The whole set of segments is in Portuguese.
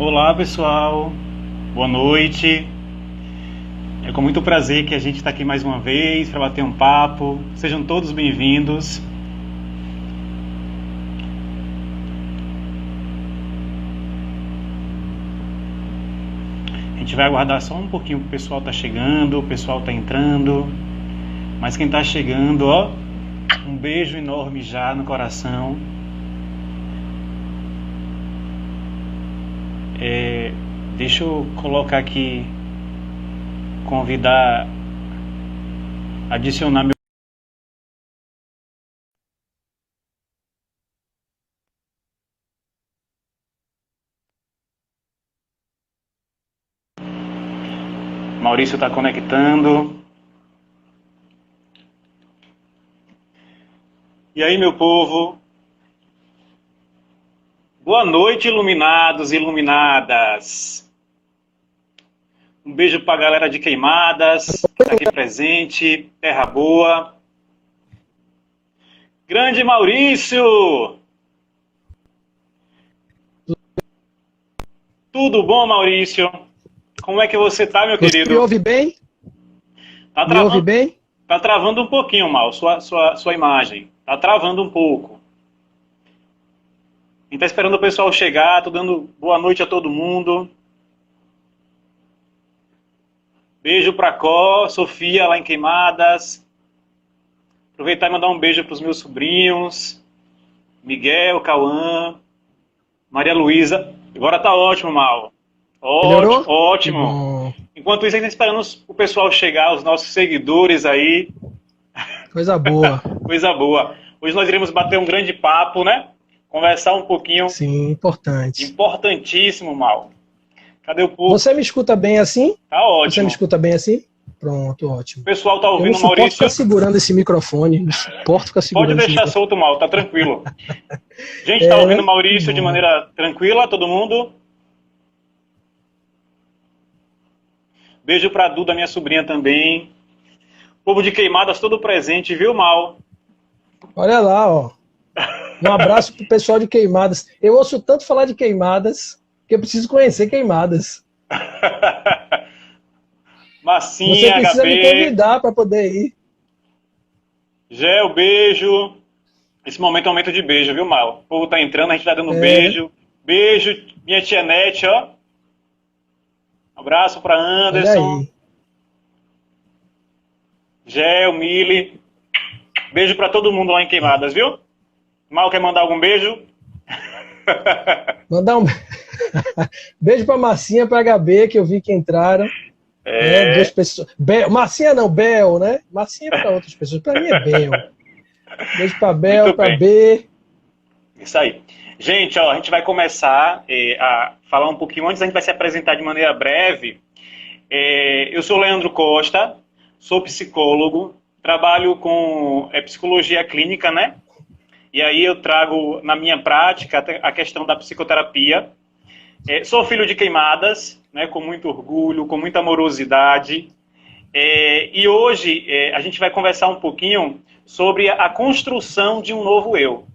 Olá, pessoal. Boa noite. É com muito prazer que a gente está aqui mais uma vez para bater um papo. Sejam todos bem-vindos. A gente vai aguardar só um pouquinho, o pessoal está chegando, o pessoal está entrando. Mas quem está chegando, ó, um beijo enorme já no coração. Deixa eu colocar aqui, convidar, adicionar meu. Maurício está conectando. E aí, meu povo? Boa noite, iluminados e iluminadas. Um beijo para a galera de Queimadas, que está aqui presente. Terra Boa. Grande Maurício! Tudo bom, Maurício? Como é que você tá, meu querido? Você me ouve bem? Tá Me ouve bem? Tá travando um pouquinho, Mal, sua imagem. Tá travando um pouco. A gente tá esperando o pessoal chegar, tô dando boa noite a todo mundo. Beijo pra Có, Sofia lá em Queimadas. Aproveitar e mandar um beijo pros meus sobrinhos. Miguel, Cauã, Maria Luísa. Agora tá ótimo, Mal. Melhorou? Ótimo. Enquanto isso, a gente tá esperando o pessoal chegar, os nossos seguidores aí. Coisa boa. Coisa boa. Hoje nós iremos bater um grande papo, né? Conversar um pouquinho. Sim, importante. Importantíssimo, Mal. Cadê o povo? Você me escuta bem assim? Tá ótimo. Você me escuta bem assim? Pronto, ótimo. O pessoal tá ouvindo, eu não suporto Maurício? Ficar segurando esse microfone. Não suporto ficar segurando. Pode deixar solto, Mal, tá tranquilo. Gente, tá ouvindo Maurício de maneira tranquila, todo mundo? Beijo pra Duda, minha sobrinha também. Povo de Queimadas todo presente, viu, Mal? Olha lá, ó. Um abraço pro pessoal de Queimadas. Eu ouço tanto falar de Queimadas que eu preciso conhecer Queimadas. Massinha, Você precisa HP. me convidar para poder ir. Gel, beijo. Esse momento é um momento de beijo, viu, Mal? O povo tá entrando, a gente tá dando beijo. Beijo, minha tia Nete, ó. Um abraço pra Anderson. Gel, Mili. Beijo pra todo mundo lá em Queimadas, viu? Mal, quer mandar algum beijo? Mandar um beijo pra Massinha, pra HB, que eu vi que entraram. Duas pessoas. Massinha não, Bel, né? Massinha para outras pessoas. Pra mim é Bel. Beijo pra Bel, pra B. Isso aí. Gente, ó, a gente vai começar a falar um pouquinho antes, a gente vai se apresentar de maneira breve. Eu sou Leandro Costa, sou psicólogo, trabalho com psicologia clínica, né? E aí eu trago na minha prática a questão da psicoterapia. Sou filho de Queimadas, né, com muito orgulho, com muita amorosidade. E hoje a gente vai conversar um pouquinho sobre a construção de um novo eu.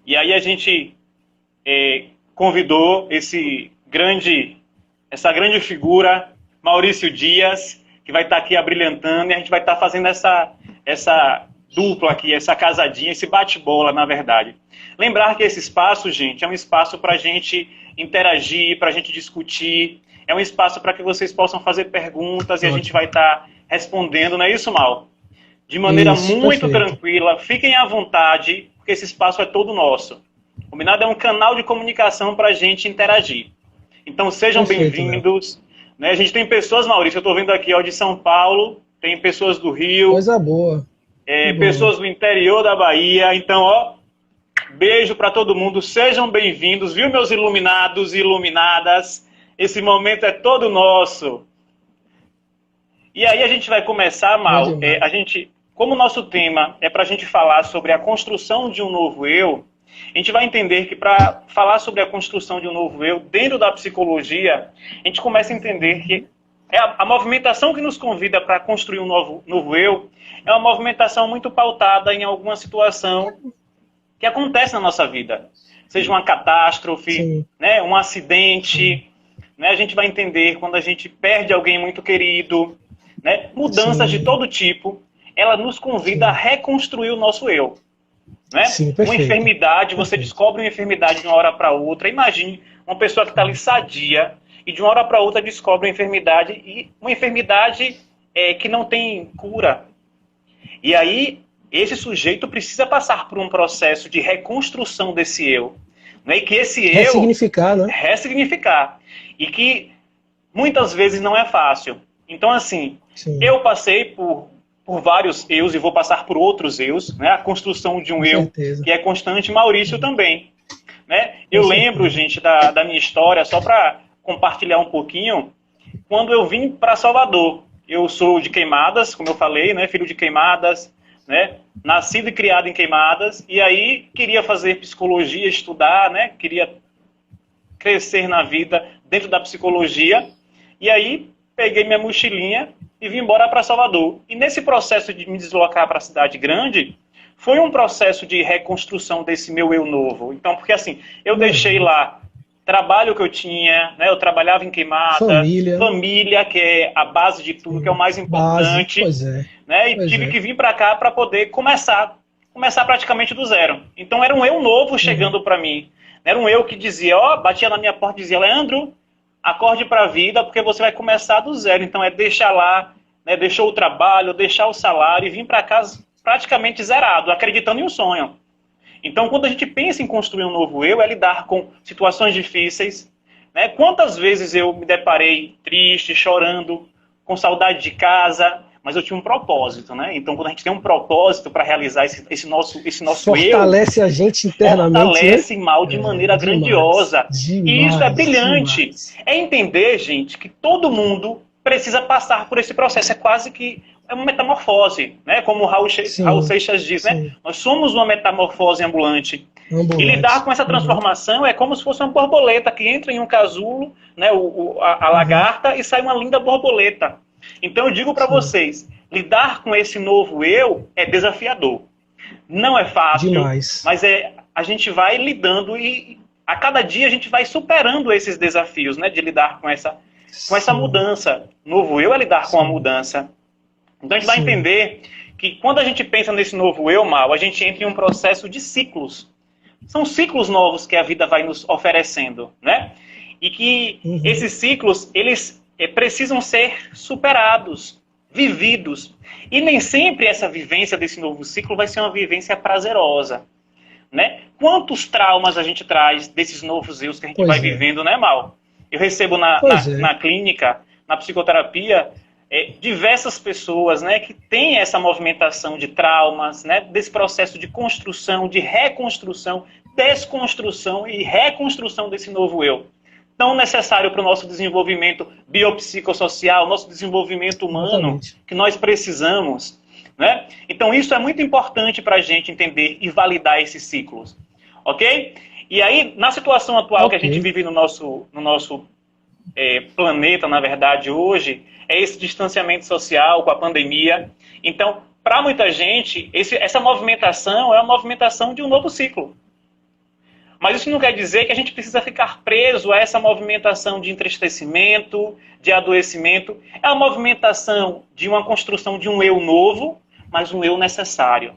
E aí a gente convidou essa grande figura, Maurício Dias, que vai estar aqui abrilhantando, e a gente vai estar fazendo essa dupla aqui, essa casadinha, esse bate-bola, na verdade. Lembrar que esse espaço, gente, é um espaço para a gente interagir, para a gente discutir, é um espaço para que vocês possam fazer perguntas e a gente vai estar respondendo, não é isso, Mal? De maneira muito tranquila, fiquem à vontade, porque esse espaço é todo nosso. Combinado? É um canal de comunicação para a gente interagir. Então sejam bem-vindos. Né? A gente tem pessoas, Maurício, eu estou vendo aqui, ó, de São Paulo, tem pessoas do Rio. Coisa boa. Pessoas do interior da Bahia. Então, ó, beijo para todo mundo. Sejam bem-vindos, viu, meus iluminados e iluminadas? Esse momento é todo nosso. E aí a gente vai começar, Mal. Como o nosso tema é para a gente falar sobre a construção de um novo eu, a gente vai entender que para falar sobre a construção de um novo eu, dentro da psicologia, a gente começa a entender que a movimentação que nos convida para construir um novo eu é uma movimentação muito pautada em alguma situação que acontece na nossa vida. Seja uma catástrofe, né, um acidente, né? A gente vai entender quando a gente perde alguém muito querido, né? Mudanças de todo tipo, ela nos convida a reconstruir o nosso eu. Né? Sim, uma enfermidade, você descobre uma enfermidade de uma hora para outra. Imagine uma pessoa que está ali sadia e de uma hora para outra descobre uma enfermidade que não tem cura. E aí, esse sujeito precisa passar por um processo de reconstrução desse eu. Né? E que esse eu... Ressignificar, né? Ressignificar. E que muitas vezes não é fácil. Então, assim, eu passei por vários eus e vou passar por outros eus, né? A construção de um eu que é constante, Maurício também. Né? Eu lembro, gente, da minha história, só para compartilhar um pouquinho, quando eu vim para Salvador. Eu sou de Queimadas, como eu falei, né? Filho de Queimadas, né? Nascido e criado em Queimadas, e aí queria fazer psicologia, estudar, né? Queria crescer na vida dentro da psicologia, e aí peguei minha mochilinha e vim embora para Salvador. E nesse processo de me deslocar para a cidade grande, foi um processo de reconstrução desse meu eu novo. Então, porque assim, eu deixei lá trabalho que eu tinha, né? Eu trabalhava em Queimada, família, que é a base de tudo, que é o mais importante. Né? E tive que vir para cá para poder começar praticamente do zero. Então era um eu novo chegando para mim. Era um eu que dizia, batia na minha porta e dizia, Leandro, acorde para a vida, porque você vai começar do zero. Então é deixar lá, né, deixar o trabalho, deixar o salário e vir para casa praticamente zerado, acreditando em um sonho. Então, quando a gente pensa em construir um novo eu, é lidar com situações difíceis. Né? Quantas vezes eu me deparei triste, chorando, com saudade de casa, mas eu tinha um propósito, né? Então, quando a gente tem um propósito para realizar esse nosso fortalece a gente internamente. Fortalece mal de maneira grandiosa. E isso é brilhante. É entender, gente, que todo mundo precisa passar por esse processo. É quase que uma metamorfose, né? Como o Raul Seixas diz, né? Nós somos uma metamorfose ambulante. E lidar com essa transformação é como se fosse uma borboleta que entra em um casulo, né? A lagarta, e sai uma linda borboleta. Então eu digo para vocês, lidar com esse novo eu é desafiador. Não é fácil, mas a gente vai lidando e a cada dia a gente vai superando esses desafios, né? De lidar com essa mudança. Novo eu é lidar com a mudança. Então a gente vai entender que quando a gente pensa nesse novo eu, Mal, a gente entra em um processo de ciclos. São ciclos novos que a vida vai nos oferecendo, né? E que esses ciclos, eles precisam ser superados, vividos. E nem sempre essa vivência desse novo ciclo vai ser uma vivência prazerosa, né? Quantos traumas a gente traz desses novos eus que a gente vai vivendo, né, Mal? Eu recebo na clínica, na psicoterapia, diversas pessoas, né, que têm essa movimentação de traumas, né, desse processo de construção, de reconstrução, desconstrução e reconstrução desse novo eu. Tão necessário para o nosso desenvolvimento biopsicossocial, nosso desenvolvimento humano, que nós precisamos. Né? Então isso é muito importante para a gente entender e validar esses ciclos. Ok? E aí, na situação atual que a gente vive no nosso planeta, na verdade, hoje, é esse distanciamento social com a pandemia. Então, para muita gente, essa movimentação é uma movimentação de um novo ciclo. Mas isso não quer dizer que a gente precisa ficar preso a essa movimentação de entristecimento, de adoecimento. É uma movimentação de uma construção de um eu novo, mas um eu necessário.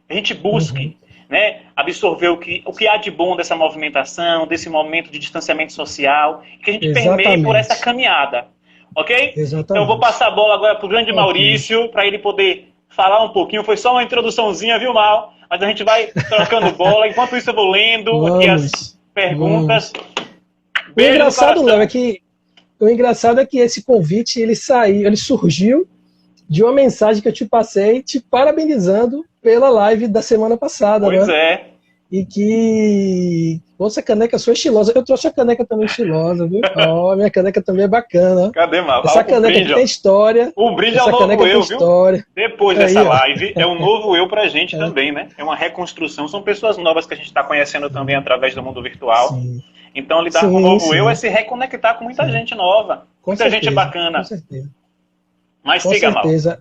A gente busque né, absorver o que há de bom dessa movimentação, desse momento de distanciamento social, que a gente permeie por essa caminhada. Ok? Então eu vou passar a bola agora para o grande Maurício, para ele poder falar um pouquinho. Foi só uma introduçãozinha, viu, Mal? Mas a gente vai trocando bola. Enquanto isso eu vou lendo aqui as perguntas. O engraçado, Léo, o engraçado é que esse convite ele surgiu de uma mensagem que eu te passei te parabenizando pela live da semana passada. Pois né? E que... Nossa, a caneca sua é estilosa. Eu trouxe a caneca também estilosa, viu? Ó, minha caneca também é bacana. Cadê, Mal? Essa caneca aqui tem história. O brinde é o novo eu, viu? Depois dessa live, é um novo eu pra gente também, né? É uma reconstrução. São pessoas novas que a gente está conhecendo também através do mundo virtual. Sim. Então, lidar com o novo eu é se reconectar com muita gente nova. Muita gente bacana. Com certeza. Mas siga, Mal. Com certeza.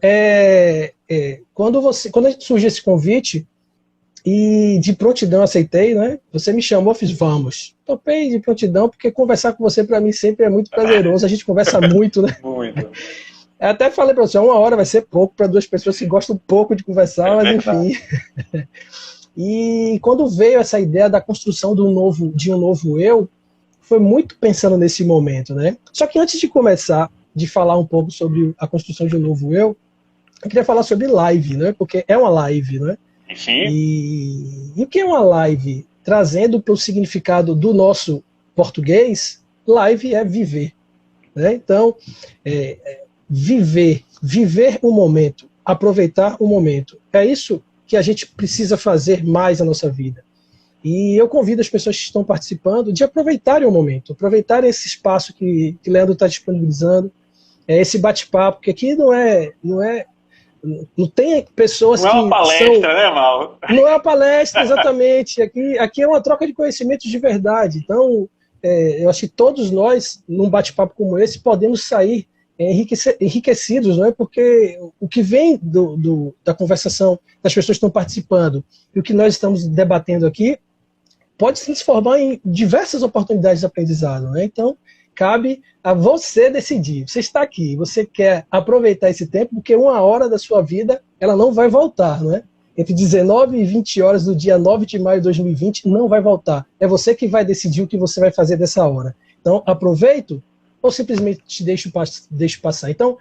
Quando surge esse convite, E de prontidão aceitei, né? Você me chamou, fiz vamos. Topei de prontidão, porque conversar com você para mim sempre é muito prazeroso. A gente conversa muito, né? Muito. Eu até falei para você, 1 hora vai ser pouco para duas pessoas que gostam pouco de conversar, mas enfim. E quando veio essa ideia da construção de um novo eu, foi muito pensando nesse momento, né? Só que antes de começar de falar um pouco sobre a construção de um novo eu queria falar sobre live, né? Porque é uma live, né? Sim. E o que é uma live? Trazendo para o significado do nosso português, live é viver, né? Então, viver o momento, aproveitar o momento. É isso que a gente precisa fazer mais na nossa vida. E eu convido as pessoas que estão participando de aproveitarem o momento, aproveitarem esse espaço que Leandro está disponibilizando, esse bate-papo, porque aqui não tem pessoas que não é uma palestra, né, Mal? Não é uma palestra, exatamente. Aqui é uma troca de conhecimentos de verdade. Então, eu acho que todos nós, num bate-papo como esse, podemos sair enriquecidos, não é? Porque o que vem da conversação das pessoas que estão participando e o que nós estamos debatendo aqui pode se transformar em diversas oportunidades de aprendizado, né? Então, cabe a você decidir. Você está aqui, você quer aproveitar esse tempo, porque 1 hora da sua vida ela não vai voltar, né? Entre 19 e 20 horas do dia 9 de maio de 2020 não vai voltar. É você que vai decidir o que você vai fazer dessa hora. Então, aproveito ou simplesmente deixo passar. Então,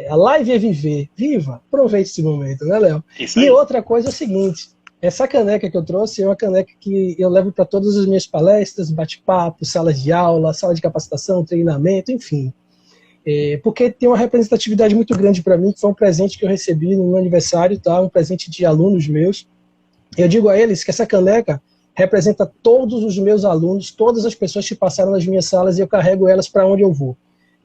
a live é viver. Viva! Aproveite esse momento, né, Léo? E outra coisa é o seguinte, essa caneca que eu trouxe é uma caneca que eu levo para todas as minhas palestras, bate-papo, salas de aula, sala de capacitação, treinamento, enfim. Porque tem uma representatividade muito grande para mim, que foi um presente que eu recebi no meu aniversário, tá? Um presente de alunos meus. Eu digo a eles que essa caneca representa todos os meus alunos, todas as pessoas que passaram nas minhas salas, e eu carrego elas para onde eu vou.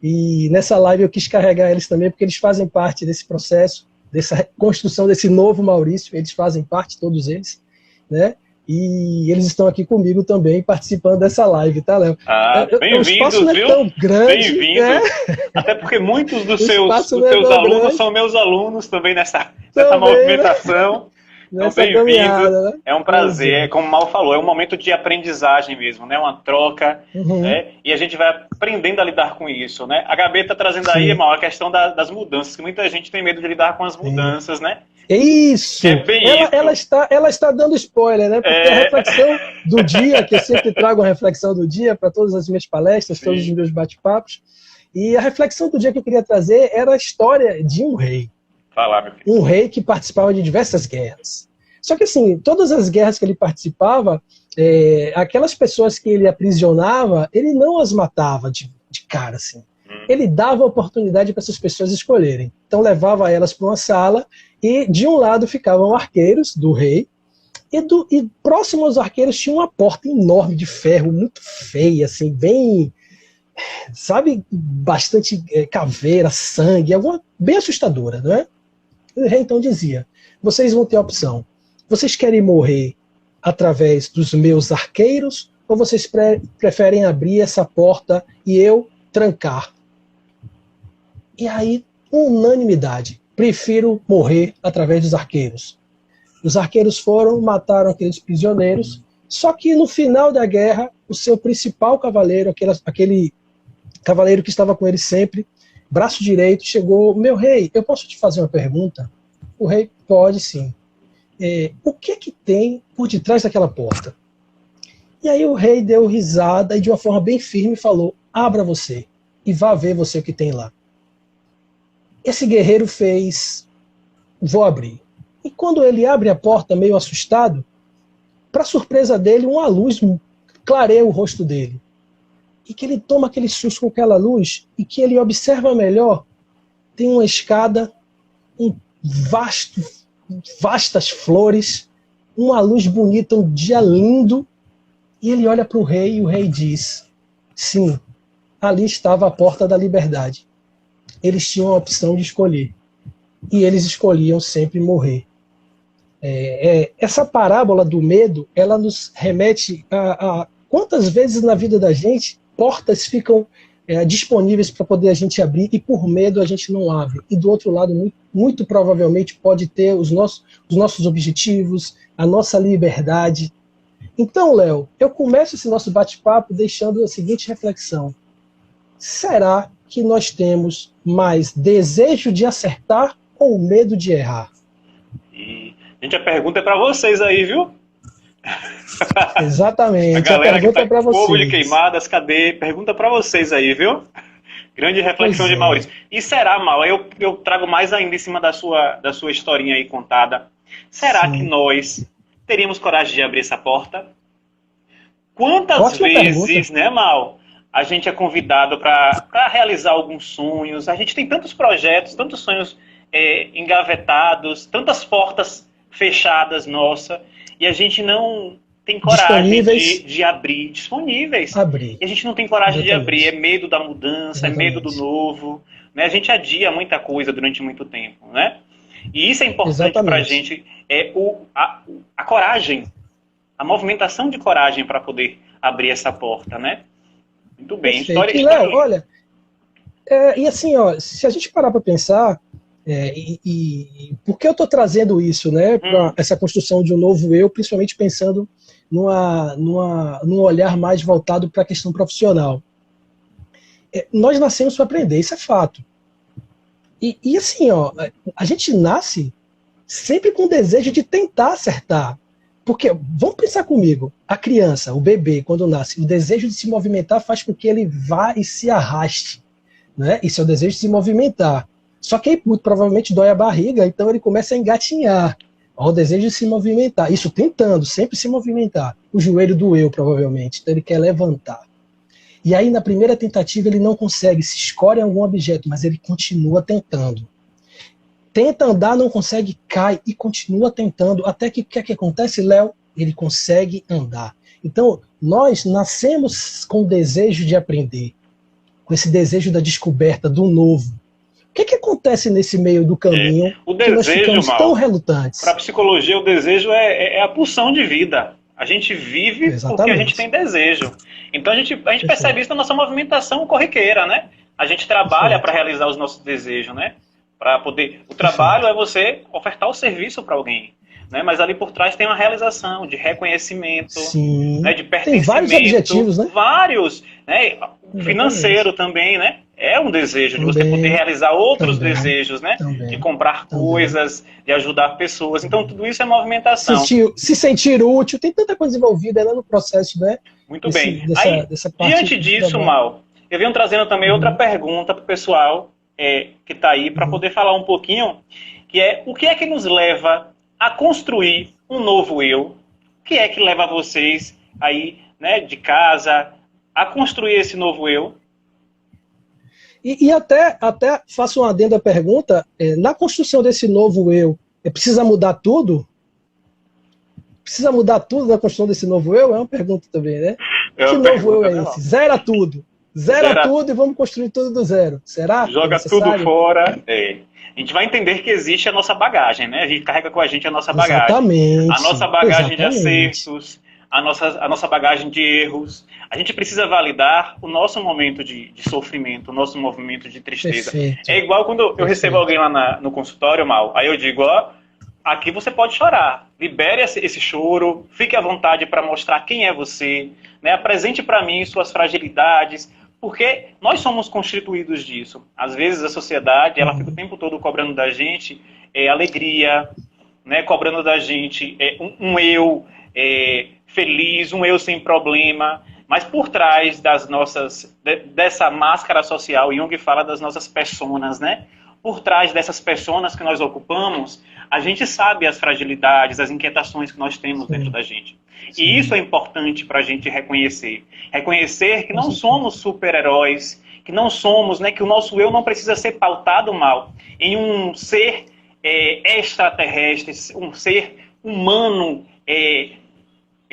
E nessa live eu quis carregar eles também, porque eles fazem parte desse processo, dessa construção desse novo Maurício, eles fazem parte, todos eles, né? E eles estão aqui comigo também, participando dessa live, tá, Léo? Bem-vindos, não é viu? tão grande. Bem-vindos. Até porque muitos dos teus alunos são meus alunos também nessa movimentação. Né? Então, bem-vindo. Né? É um prazer, como o Mal falou, é um momento de aprendizagem mesmo, né? Uma troca, né? E a gente vai aprendendo a lidar com isso, né? A Gabi está trazendo aí, Mal, a questão das mudanças, que muita gente tem medo de lidar com as mudanças, né? Isso! Ela está dando spoiler, né? Porque a reflexão do dia, que eu sempre trago a reflexão do dia para todas as minhas palestras, todos os meus bate-papos, e a reflexão do dia que eu queria trazer era a história de um rei. Um rei que participava de diversas guerras. Só que assim, todas as guerras que ele participava, aquelas pessoas que ele aprisionava, ele não as matava de cara, assim. Ele dava oportunidade para essas pessoas escolherem. Então levava elas para uma sala e de um lado ficavam arqueiros do rei e próximo aos arqueiros tinha uma porta enorme de ferro, muito feia, assim, bem, sabe, bastante caveira, sangue, bem assustadora, não é? O rei então dizia, vocês vão ter a opção, vocês querem morrer através dos meus arqueiros ou vocês preferem abrir essa porta e eu trancar? E aí, unanimidade, prefiro morrer através dos arqueiros. Os arqueiros foram, mataram aqueles prisioneiros, só que no final da guerra, o seu principal cavaleiro, aquele cavaleiro que estava com ele sempre, braço direito, chegou, meu rei, eu posso te fazer uma pergunta? O rei, pode sim. O que tem por detrás daquela porta? E aí o rei deu risada e de uma forma bem firme falou, abra você e vá ver você o que tem lá. Esse guerreiro fez, vou abrir. E quando ele abre a porta meio assustado, para surpresa dele, uma luz clareia o rosto dele. E que ele toma aquele susto com aquela luz e que ele observa melhor, tem uma escada, vastas flores, uma luz bonita, um dia lindo, e ele olha para o rei e o rei diz, sim, ali estava a porta da liberdade. Eles tinham a opção de escolher, e eles escolhiam sempre morrer. Essa parábola do medo, ela nos remete a quantas vezes na vida da gente portas ficam disponíveis para poder a gente abrir e por medo a gente não abre. E do outro lado, muito provavelmente pode ter os nossos objetivos, a nossa liberdade. Então, Léo, eu começo esse nosso bate-papo deixando a seguinte reflexão. Será que nós temos mais desejo de acertar ou medo de errar? E, gente, a pergunta é para vocês aí, viu? Exatamente. A galera pergunta que tá é para com fogo vocês. de queimadas, cadê? Pergunta para vocês aí, viu? Grande reflexão de Maurício. E será, Mal, eu trago mais ainda em cima da sua historinha aí contada. Será que nós teríamos coragem de abrir essa porta? Quantas Ótima vezes, pergunta. né, Mal, a gente é convidado para realizar alguns sonhos? A gente tem tantos projetos, tantos sonhos engavetados, tantas portas fechadas, nossa, e a gente não tem coragem de abrir, disponíveis. E a gente não tem coragem de abrir, é medo da mudança, é medo do novo, né? A gente adia muita coisa durante muito tempo, né? E isso é importante para a gente, a coragem, a movimentação de coragem para poder abrir essa porta, né? Muito bem. História... Léo, olha, e assim, ó, se a gente parar para pensar, por que eu estou trazendo isso, né, para essa construção de um novo eu, principalmente pensando num olhar mais voltado para a questão profissional. Nós nascemos para aprender, isso é fato. E assim, ó, a gente nasce sempre com o desejo de tentar acertar. Porque, vamos pensar comigo, a criança, o bebê, quando nasce, o desejo de se movimentar faz com que ele vá e se arraste. Né? Isso é o desejo de se movimentar. Só que aí, muito provavelmente, dói a barriga, então ele começa a engatinhar. O desejo de se movimentar. Isso tentando, sempre se movimentar. O joelho doeu, provavelmente, então ele quer levantar. E aí, na primeira tentativa, ele não consegue, se escora em algum objeto, mas ele continua tentando. Tenta andar, não consegue, cai e continua tentando, até que o que acontece, Léo? Ele consegue andar. Então, nós nascemos com o desejo de aprender, com esse desejo da descoberta, do novo. O que acontece nesse meio do caminho o desejo, que nós ficamos tão relutantes? Para a psicologia, o desejo é a pulsão de vida. A gente vive porque a gente tem desejo. Então, a gente percebe isso na nossa movimentação corriqueira, né? A gente trabalha para realizar os nossos desejos, né? Para poder. O trabalho é você ofertar o serviço para alguém, né? Mas ali por trás tem uma realização de reconhecimento, né? De pertencimento. Tem vários objetivos, né? Vários, né? O financeiro também, né? É um desejo de você poder realizar outros desejos, né? De comprar coisas, de ajudar pessoas. Então tudo isso é movimentação. Se sentir útil, tem tanta coisa envolvida no processo, né? Muito bem. Dessa parte diante disso, Mal, eu venho trazendo também outra pergunta para o pessoal que está aí, para poder falar um pouquinho, que é o que é que nos leva a construir um novo eu? O que é que leva vocês aí, né, de casa, a construir esse novo eu? E até faço um adendo à pergunta, na construção desse novo eu, precisa mudar tudo? Precisa mudar tudo na construção desse novo eu? É uma pergunta também, né? Que novo eu é esse? Zera tudo. Zera tudo e vamos construir tudo do zero. Será? Joga tudo fora. A gente vai entender que existe a nossa bagagem, né? A gente carrega com a gente a nossa bagagem. Exatamente. A nossa bagagem de acertos, a nossa bagagem de erros. A gente precisa validar o nosso momento de sofrimento, o nosso movimento de tristeza. Perfeito. É igual quando eu recebo alguém lá no consultório, Mal, aí eu digo, ó, aqui você pode chorar. Libere esse choro, fique à vontade para mostrar quem é você, né? Apresente para mim suas fragilidades, porque nós somos constituídos disso. Às vezes a sociedade, ela fica o tempo todo cobrando da gente alegria, né? Cobrando da gente um eu feliz, um eu sem problema. Mas por trás dessa máscara social, Jung fala das nossas personas, né? Por trás dessas personas que nós ocupamos, a gente sabe as fragilidades, as inquietações que nós temos dentro da gente. E isso é importante para a gente reconhecer. Reconhecer que não somos super-heróis, que não somos, né, que o nosso eu não precisa ser pautado mal em um ser extraterrestre, um ser humano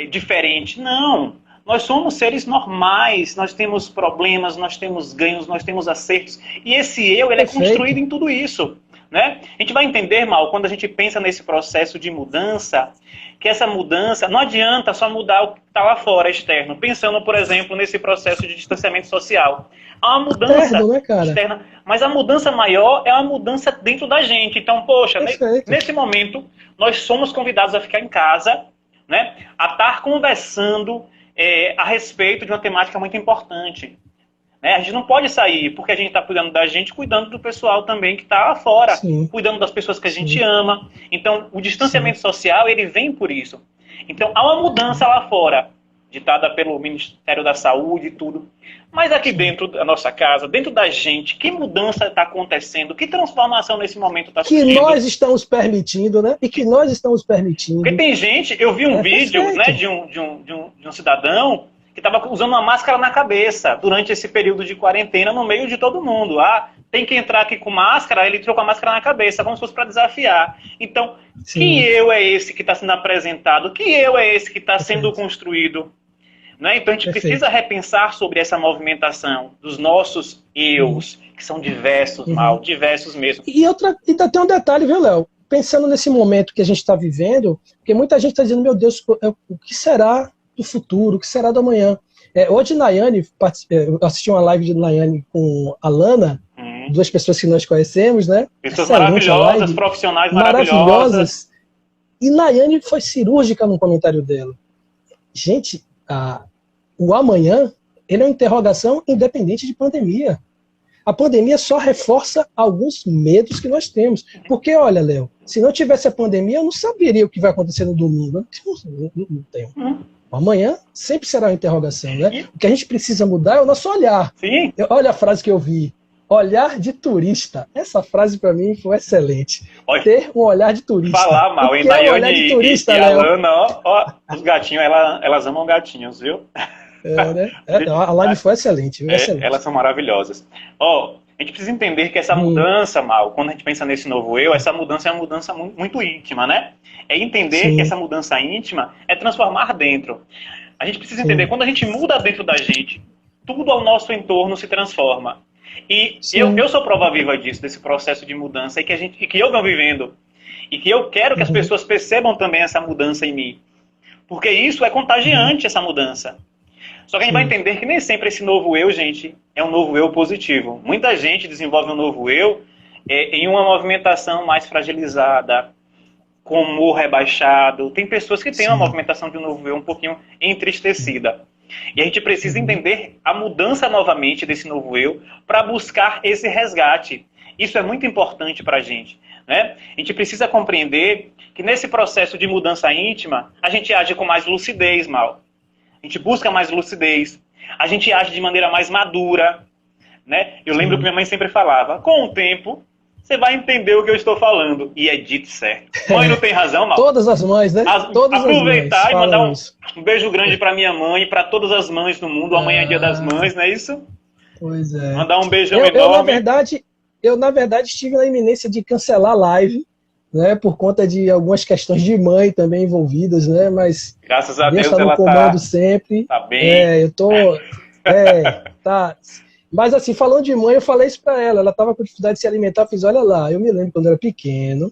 diferente. Não. Nós somos seres normais, nós temos problemas, nós temos ganhos, nós temos acertos. E esse eu, ele é construído em tudo isso. Né? A gente vai entender, Mal, quando a gente pensa nesse processo de mudança, que essa mudança, não adianta só mudar o que está lá fora, externo. Pensando, por exemplo, nesse processo de distanciamento social. Há uma mudança externa, mas a mudança maior é uma mudança dentro da gente. Então, poxa, nesse momento, nós somos convidados a ficar em casa, né, a estar conversando a respeito de uma temática muito importante. A gente não pode sair, porque a gente está cuidando da gente, cuidando do pessoal também que está lá fora, cuidando das pessoas que a gente ama. Então, o distanciamento social, ele vem por isso. Então, há uma mudança lá fora, ditada pelo Ministério da Saúde e tudo. Mas aqui dentro da nossa casa, dentro da gente, que mudança está acontecendo? Que transformação nesse momento está surgindo? Que nós estamos permitindo, né? E que nós estamos permitindo. Porque tem gente, eu vi um vídeo, né, de um cidadão que estava usando uma máscara na cabeça durante esse período de quarentena no meio de todo mundo. Tem que entrar aqui com máscara, ele entrou com a máscara na cabeça, como se fosse para desafiar. Então, que eu é esse que está sendo apresentado? Que eu é esse que está sendo construído? Né? Então, a gente precisa repensar sobre essa movimentação dos nossos eus, que são diversos, diversos mesmo. E ainda tem um detalhe, viu, Léo? Pensando nesse momento que a gente está vivendo, porque muita gente está dizendo, meu Deus, o que será do futuro, o que será do amanhã? Hoje, Nayane, eu assisti uma live de Nayane com a Lana, duas pessoas que nós conhecemos, né? Pessoas maravilhosas, profissionais maravilhosas. E Nayane foi cirúrgica no comentário dela. Gente, o amanhã, ele é uma interrogação independente de pandemia. A pandemia só reforça alguns medos que nós temos. Porque, olha, Léo, se não tivesse a pandemia, eu não saberia o que vai acontecer no domingo. Não tenho. Amanhã sempre será uma interrogação, né? O que a gente precisa mudar é o nosso olhar. Sim. Olha a frase que eu vi. Olhar de turista. Essa frase para mim foi excelente. Olha, ter um olhar de turista. Falar mal, hein? Olhar de turista, e a Lana, ó, os gatinhos, elas amam gatinhos, viu? Né? A live foi excelente. Excelente. Elas são maravilhosas. A gente precisa entender que essa mudança, Mal, quando a gente pensa nesse novo eu, essa mudança é uma mudança muito íntima, né? É entender que essa mudança íntima é transformar dentro. A gente precisa entender, quando a gente muda dentro da gente, tudo ao nosso entorno se transforma. E eu sou prova viva disso, desse processo de mudança, e que eu venho vivendo. E que eu quero que as pessoas percebam também essa mudança em mim. Porque isso é contagiante, essa mudança. Só que a gente vai entender que nem sempre esse novo eu, gente, é um novo eu positivo. Muita gente desenvolve um novo eu em uma movimentação mais fragilizada, com humor rebaixado. Tem pessoas que têm uma movimentação de um novo eu um pouquinho entristecida. E a gente precisa entender a mudança novamente desse novo eu para buscar esse resgate. Isso é muito importante para a gente, né? A gente precisa compreender que nesse processo de mudança íntima, a gente age com mais lucidez, Mal. A gente busca mais lucidez. A gente age de maneira mais madura, né? Eu lembro que minha mãe sempre falava, com o tempo, você vai entender o que eu estou falando. E é dito certo. Mãe não tem razão, Mal. Todas as mães, né? Aproveitar e mandar um beijo grande para minha mãe e para todas as mães do mundo. Amanhã é dia das mães, não é isso? Pois é. Mandar um beijão enorme. Eu, na verdade, estive na iminência de cancelar a live, né? Por conta de algumas questões de mãe também envolvidas, né? Mas graças a Deus tá no comando sempre. Tá bem. Eu tô... tá... Mas assim, falando de mãe, eu falei isso pra ela. Ela tava com dificuldade de se alimentar. Eu fiz, olha lá, eu me lembro quando eu era pequeno,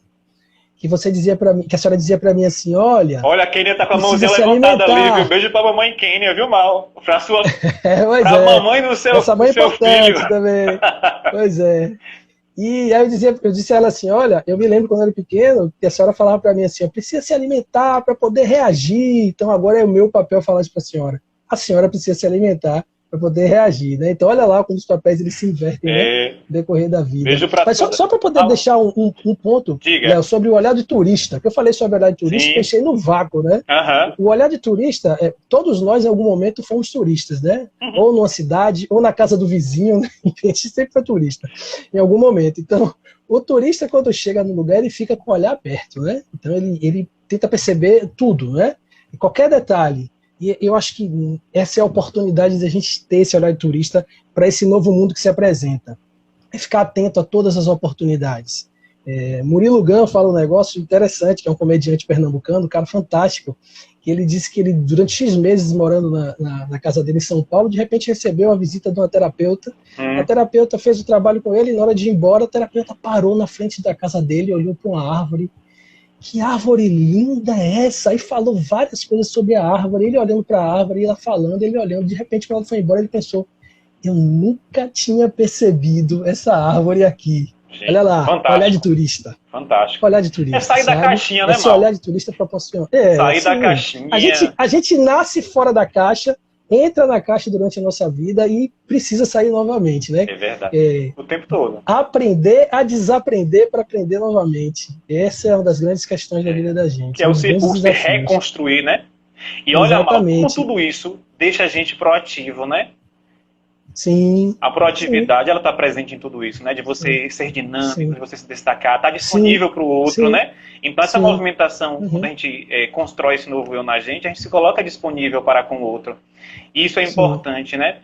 que você dizia para mim, que a senhora dizia pra mim assim, olha... Olha, a Kênia tá com a mãozinha levantada ali, viu? Beijo pra mamãe Kênia, viu, Mal? Pra sua... pra mamãe do seu filho. Essa mãe é importante também. Pois é. E aí eu disse a ela assim, olha, eu me lembro quando eu era pequeno, que a senhora falava pra mim assim, precisa se alimentar para poder reagir. Então agora é o meu papel falar isso pra senhora. A senhora precisa se alimentar para poder reagir, né? Então olha lá como os papéis eles se invertem, né? No decorrer da vida. Mas só para poder deixar um ponto, Léo, sobre o olhar de turista, que eu falei sobre o olhar de turista, pensei no vácuo, né? O olhar de turista, todos nós em algum momento fomos turistas, né? Ou numa cidade, ou na casa do vizinho, né? A gente sempre foi turista, em algum momento. Então, o turista, quando chega no lugar, ele fica com o olhar aberto, né? Então, ele tenta perceber tudo, né? E qualquer detalhe. E eu acho que essa é a oportunidade de a gente ter esse olhar de turista para esse novo mundo que se apresenta. É ficar atento a todas as oportunidades. Murilo Gun fala um negócio interessante, que é um comediante pernambucano, um cara fantástico, que ele disse que ele, durante X meses morando na casa dele em São Paulo, de repente recebeu a visita de uma terapeuta. A terapeuta fez o trabalho com ele e na hora de ir embora, a terapeuta parou na frente da casa dele, olhou para uma árvore, que árvore linda é essa? Aí falou várias coisas sobre a árvore, ele olhando para a árvore, ela falando, ele olhando, de repente quando ela foi embora, ele pensou, eu nunca tinha percebido essa árvore aqui. Gente, olha lá, fantástico. olhar de turista. Fantástico. Olhar de turista. É sair da caixinha, né, Esse olhar de turista proporciona. Sair da caixinha. A gente nasce fora da caixa, entra na caixa durante a nossa vida e precisa sair novamente, né? É verdade. O tempo todo. Aprender a desaprender para aprender novamente. Essa é uma das grandes questões da vida da gente. Que é o se reconstruir, né? E olha, Mal, como tudo isso deixa a gente proativo, né? Sim. A proatividade, ela está presente em tudo isso, né? De você ser dinâmico, de você se destacar, estar disponível para o outro, né? Então, essa movimentação, quando a gente constrói esse novo eu na gente, a gente se coloca disponível para com o outro. E isso é importante, né?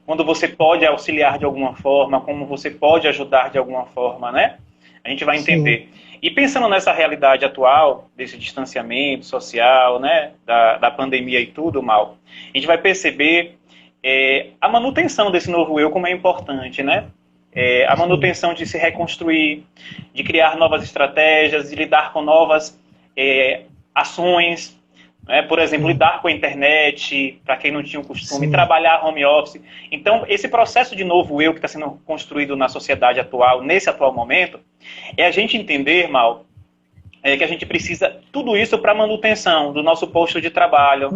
Quando você pode auxiliar de alguma forma, como você pode ajudar de alguma forma, né? A gente vai entender. E pensando nessa realidade atual, desse distanciamento social, né? Da pandemia e tudo, Mal, a gente vai perceber a manutenção desse novo eu como é importante, né? A manutenção de se reconstruir, de criar novas estratégias, de lidar com novas ações, né? Por exemplo, lidar com a internet, para quem não tinha o costume, trabalhar home office. Então, esse processo de novo eu que está sendo construído na sociedade atual, nesse atual momento, é a gente entender, Mal, que a gente precisa tudo isso para manutenção do nosso posto de trabalho,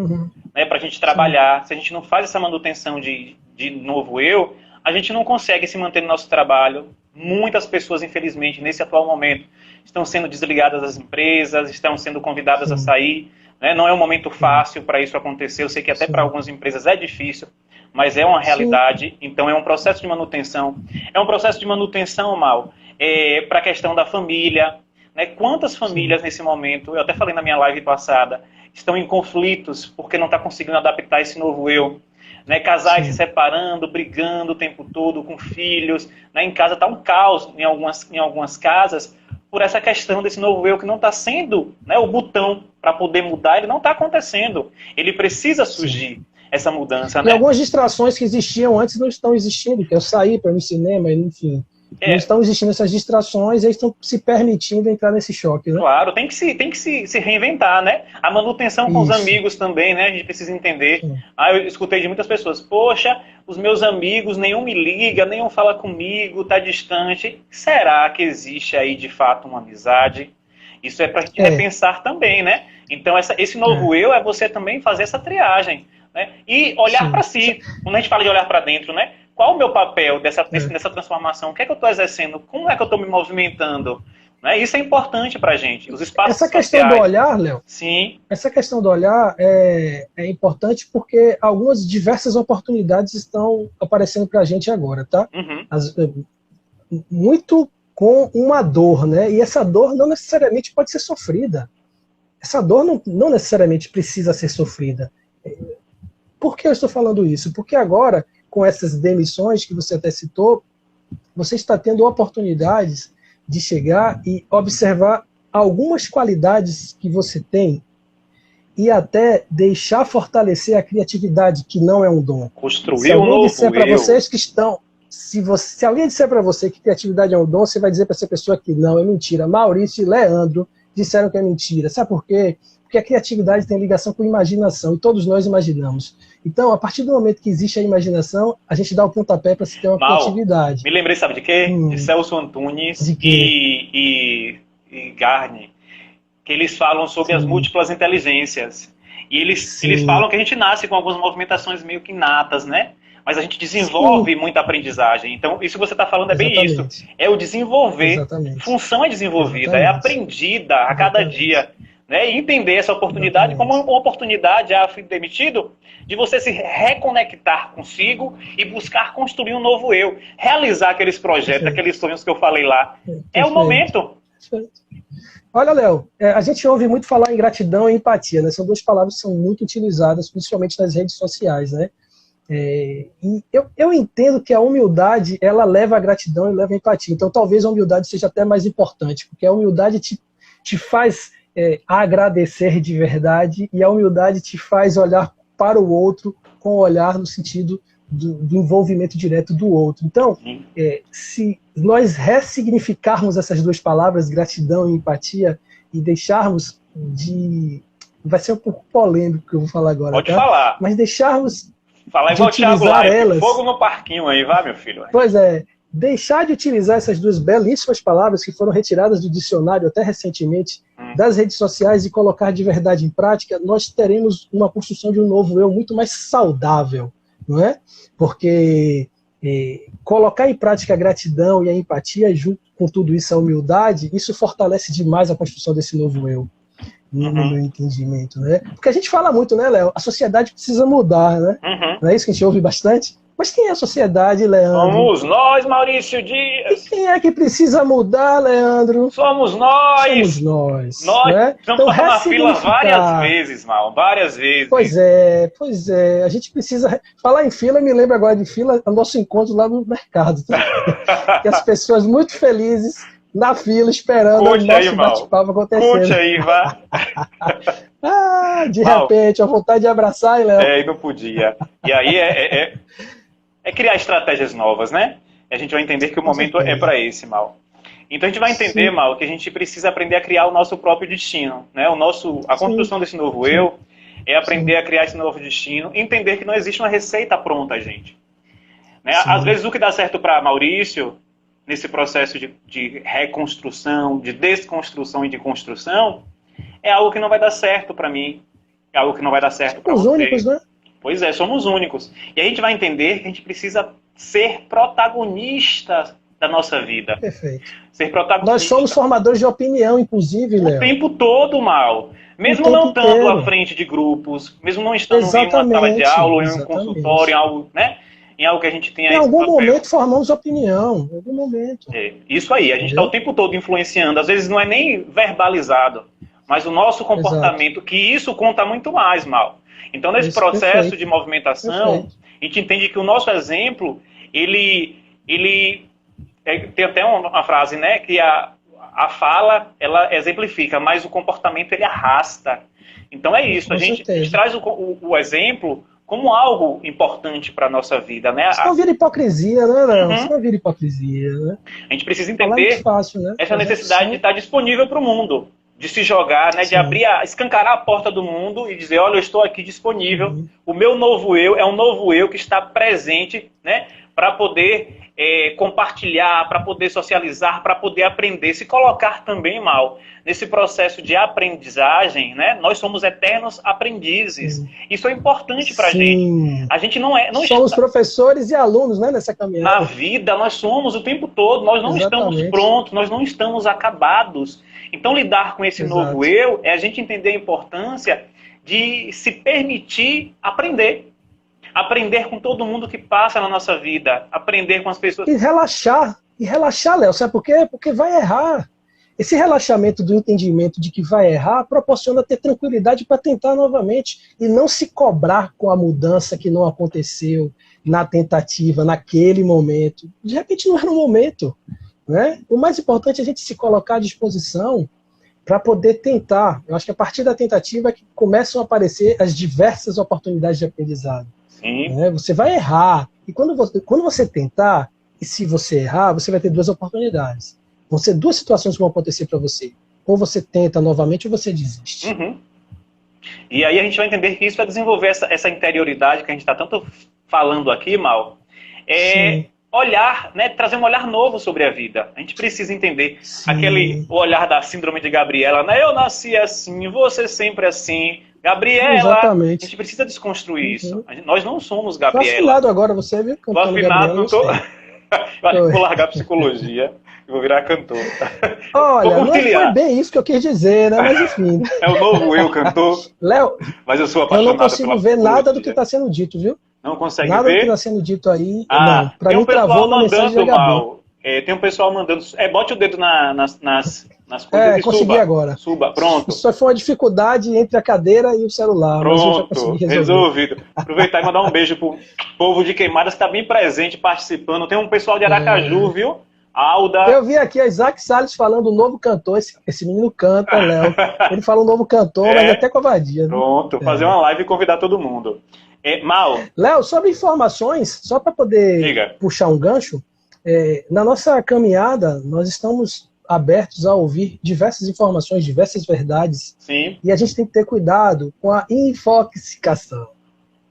né, para a gente trabalhar. Se a gente não faz essa manutenção de novo eu, a gente não consegue se manter no nosso trabalho. Muitas pessoas, infelizmente, nesse atual momento, estão sendo desligadas das empresas, estão sendo convidadas a sair. Né? Não é um momento fácil para isso acontecer. Eu sei que até para algumas empresas é difícil, mas é uma realidade. Então é um processo de manutenção. É um processo de manutenção, Mal, para a questão da família. Né? Quantas famílias nesse momento, eu até falei na minha live passada, estão em conflitos porque não está conseguindo adaptar esse novo eu. Né? Casais se separando, brigando o tempo todo com filhos. Né? Em casa está um caos em algumas casas por essa questão desse novo eu que não está sendo, né, o botão para poder mudar, ele não está acontecendo. Ele precisa surgir essa mudança. Né? E algumas distrações que existiam antes não estão existindo, que é eu sair para ir no cinema, enfim. Não estão existindo essas distrações, eles estão se permitindo entrar nesse choque, né? Claro, tem que se reinventar, né? A manutenção com os amigos também, né? A gente precisa entender. Eu escutei de muitas pessoas, poxa, os meus amigos, nenhum me liga, nenhum fala comigo, tá distante. Será que existe aí, de fato, uma amizade? Isso é pra gente repensar também, né? Então, esse novo eu é você também fazer essa triagem, né? E olhar para si. Quando a gente fala de olhar para dentro, né? Qual o meu papel nessa transformação? O que é que eu estou exercendo? Como é que eu estou me movimentando? Né? Isso é importante para a gente. Os espaços Essa questão sociais. Do olhar, Léo, essa questão do olhar é importante porque algumas diversas oportunidades estão aparecendo para a gente agora, tá? Muito com uma dor, né? E essa dor não necessariamente pode ser sofrida. Essa dor não necessariamente precisa ser sofrida. Por que eu estou falando isso? Porque agora, com essas demissões que você até citou, você está tendo oportunidades de chegar e observar algumas qualidades que você tem e até deixar fortalecer a criatividade, que não é um dom. Construir um novo eu. Vocês que estão... Se alguém disser para você que criatividade é um dom, você vai dizer para essa pessoa que não, é mentira. Maurício e Leandro disseram que é mentira. Sabe por quê? Porque a criatividade tem ligação com imaginação, e todos nós imaginamos. Então, a partir do momento que existe a imaginação, a gente dá o pontapé para se ter uma criatividade. Me lembrei, sabe de quê? De Celso Antunes e Garni, que eles falam sobre as múltiplas inteligências. E eles falam que a gente nasce com algumas movimentações meio que inatas, né? Mas a gente desenvolve muita aprendizagem. Então, isso que você está falando é bem isso. É o desenvolver. Função é desenvolvida, é aprendida a cada dia. Né? E entender essa oportunidade como uma oportunidade, fui demitido, de você se reconectar consigo e buscar construir um novo eu. Realizar aqueles projetos, aqueles sonhos que eu falei lá. É o momento. Olha, Léo, a gente ouve muito falar em gratidão e empatia, né? São duas palavras que são muito utilizadas, principalmente nas redes sociais, né? E eu entendo que a humildade, ela leva a gratidão e leva a empatia. Então, talvez a humildade seja até mais importante, porque a humildade te faz agradecer de verdade, e a humildade te faz olhar para o outro com o olhar no sentido do envolvimento direto do outro. Então, se nós ressignificarmos essas duas palavras, gratidão e empatia, e deixarmos de... Vai ser um pouco polêmico o que eu vou falar agora. Pode tá? falar. Mas deixarmos Falar igual o Thiago Live, fogo no parquinho aí, vai, meu filho. Pois é, deixar de utilizar essas duas belíssimas palavras que foram retiradas do dicionário até recentemente das redes sociais e colocar de verdade em prática, nós teremos uma construção de um novo eu muito mais saudável, não é? Porque colocar em prática a gratidão e a empatia, junto com tudo isso, a humildade, isso fortalece demais a construção desse novo eu. No meu entendimento, né? Porque a gente fala muito, né, Léo? A sociedade precisa mudar, né? Não é isso que a gente ouve bastante? Mas quem é a sociedade, Leandro? Somos nós, Maurício Dias. E quem é que precisa mudar, Leandro? Somos nós. Somos nós. Nós né? estamos Então, na fila várias vezes, Mal. Várias vezes. Pois é. A gente precisa... Falar em fila, me lembra agora de fila, o nosso encontro lá no mercado. Tá? Que as pessoas muito felizes na fila, esperando o nosso bate-papo acontecendo. Conte aí, vá. De repente, a vontade de abraçar, hein, Léo? E não podia. E aí é criar estratégias novas, né? E a gente vai entender que o momento é para esse, Mal. Então a gente vai entender, Mal, que a gente precisa aprender a criar o nosso próprio destino, né? A construção desse novo eu é aprender a criar esse novo destino, entender que não existe uma receita pronta, gente. Né? Às vezes o que dá certo para Maurício nesse processo de reconstrução, de desconstrução e de construção, é algo que não vai dar certo para mim, é algo que não vai dar certo para você. Somos únicos, né? Pois é, somos únicos. E a gente vai entender que a gente precisa ser protagonista da nossa vida. Perfeito. Ser protagonista. Nós somos formadores de opinião, inclusive, Léo. O tempo todo, Mal. Mesmo não estando à frente de grupos, mesmo não estando em uma sala de aula, em um consultório, em algo, né? Em algo que a gente tenha... Em algum momento formamos opinião, em algum momento. Isso aí, a gente está o tempo todo influenciando. Às vezes não é nem verbalizado, mas o nosso comportamento, que isso conta muito mais, Mal. Então, nesse processo de movimentação, a gente entende que o nosso exemplo, ele tem até uma frase, né, que a fala, ela exemplifica, mas o comportamento, ele arrasta. Então, é isso, a gente traz o exemplo como algo importante para a nossa vida, né? Isso não vira hipocrisia, né, Léo? Isso não vira hipocrisia, né? A gente precisa entender essa necessidade de estar disponível para o mundo, de se jogar, né, de escancarar a porta do mundo e dizer, olha, eu estou aqui disponível, o meu novo eu é um novo eu que está presente, né, para poder compartilhar, para poder socializar, para poder aprender, se colocar também, Mal, nesse processo de aprendizagem, né, nós somos eternos aprendizes. Isso é importante para a gente. A gente não somos professores e alunos, né, nessa caminhada. Na vida, nós somos o tempo todo, nós não estamos prontos, nós não estamos acabados. Então, lidar com esse novo eu é a gente entender a importância de se permitir aprender. Aprender com todo mundo que passa na nossa vida. Aprender com as pessoas... E relaxar, Léo. Sabe por quê? Porque vai errar. Esse relaxamento do entendimento de que vai errar proporciona ter tranquilidade para tentar novamente e não se cobrar com a mudança que não aconteceu na tentativa, naquele momento. De repente não era um momento. Né? O mais importante é a gente se colocar à disposição para poder tentar. Eu acho que a partir da tentativa é que começam a aparecer as diversas oportunidades de aprendizado. Né? Você vai errar. E quando você tentar, e se você errar, você vai ter duas oportunidades. Vão ser duas situações que vão acontecer para você. Ou você tenta novamente ou você desiste. E aí a gente vai entender que isso vai desenvolver essa interioridade que a gente está tanto falando aqui, Mal. Olhar, né, trazer um olhar novo sobre a vida. A gente precisa entender o olhar da síndrome de Gabriela, né? Eu nasci assim, você sempre assim. Gabriela, exatamente. A gente precisa desconstruir isso. Nós não somos Gabriela. Tô afinado agora, você viu? Tô afinado, não tô... Eu acho que vou largar a psicologia e vou virar cantor. Olha, não foi bem isso que eu quis dizer, né? Mas enfim. É o novo eu, cantor. Léo, mas eu sou apaixonado. Eu não consigo ver nada do que está sendo dito, viu? Não consegue nada ver? Nada do que está sendo dito aí. Não. Pra mim, travou na mensagem de Mal. Tem um pessoal mandando... bote o dedo nas coisas e consegui suba. Agora. Suba, pronto. Isso só foi uma dificuldade entre a cadeira e o celular. Pronto, resolvido. Aproveitar e mandar um beijo pro povo de Queimadas que está bem presente, participando. Tem um pessoal de Aracaju, viu? Alda. Eu vi aqui a Isaac Salles falando um novo cantor. Esse menino canta, Léo. Ele fala um novo cantor, mas até covardia. Pronto, fazer uma live e convidar todo mundo. Mal. Léo, sobre informações, só para poder puxar um gancho, na nossa caminhada, nós estamos abertos a ouvir diversas informações, diversas verdades. Sim. E a gente tem que ter cuidado com a infoxicação.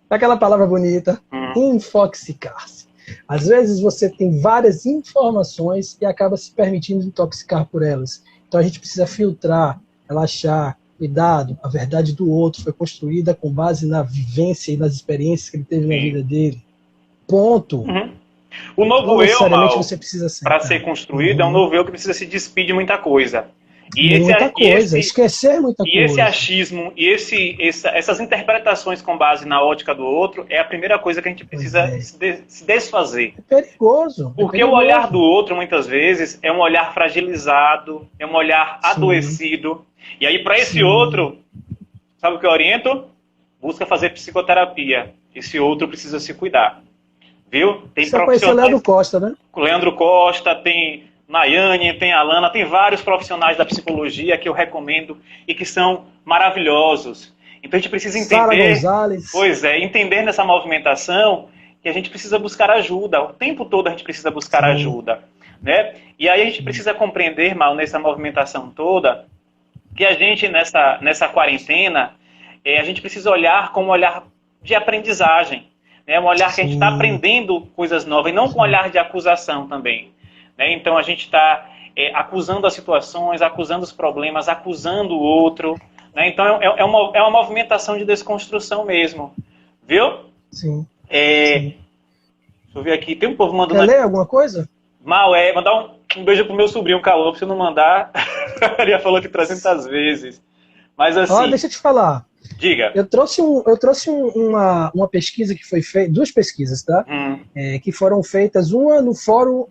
Aquela palavra bonita, infoxicar-se. Às vezes você tem várias informações e acaba se permitindo intoxicar por elas. Então a gente precisa filtrar, relaxar, cuidado. A verdade do outro foi construída com base na vivência e nas experiências que ele teve na vida dele. Ponto. O novo eu, para ser construído, é um novo eu que precisa se despir de muita coisa. Esquecer muita coisa. E esse achismo, e essas interpretações com base na ótica do outro, é a primeira coisa que a gente precisa se desfazer. É perigoso. Porque o olhar do outro, muitas vezes, é um olhar fragilizado, é um olhar adoecido. E aí, para esse outro, sabe o que eu oriento? Busca fazer psicoterapia. Esse outro precisa se cuidar. Viu? Tem Você conheceu o Leandro Costa, né? Leandro Costa, tem Nayane, tem a Alana, tem vários profissionais da psicologia que eu recomendo e que são maravilhosos. Então a gente precisa entender, entender nessa movimentação que a gente precisa buscar ajuda. O tempo todo a gente precisa buscar ajuda, né? E aí a gente precisa compreender, Mal, nessa movimentação toda, que a gente nessa quarentena, a gente precisa olhar com um olhar de aprendizagem, né? Um olhar que a gente está aprendendo coisas novas e não com um olhar de acusação também. Então a gente está acusando as situações, acusando os problemas, acusando o outro. Né? Então é uma movimentação de desconstrução mesmo. Viu? Sim. Deixa eu ver aqui. Tem um povo mandando... Quer ler alguma coisa? Mal, mandar um beijo pro meu sobrinho, Calor, pra você não mandar. Ele já falou aqui 300 vezes. Mas assim... deixa eu te falar. Diga. Eu trouxe uma pesquisa que foi feita, 2 pesquisas, tá? Que foram feitas, uma no Fórum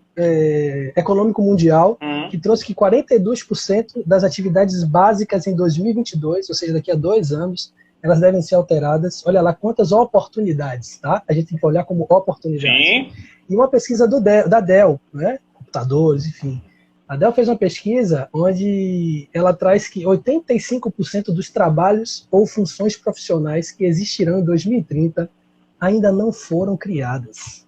Econômico Mundial, que trouxe que 42% das atividades básicas em 2022, ou seja, daqui a 2 anos, elas devem ser alteradas. Olha lá quantas oportunidades, tá? A gente tem que olhar como oportunidades. Sim. E uma pesquisa da Dell, né? Computadores, enfim. A Dell fez uma pesquisa onde ela traz que 85% dos trabalhos ou funções profissionais que existirão em 2030 ainda não foram criadas.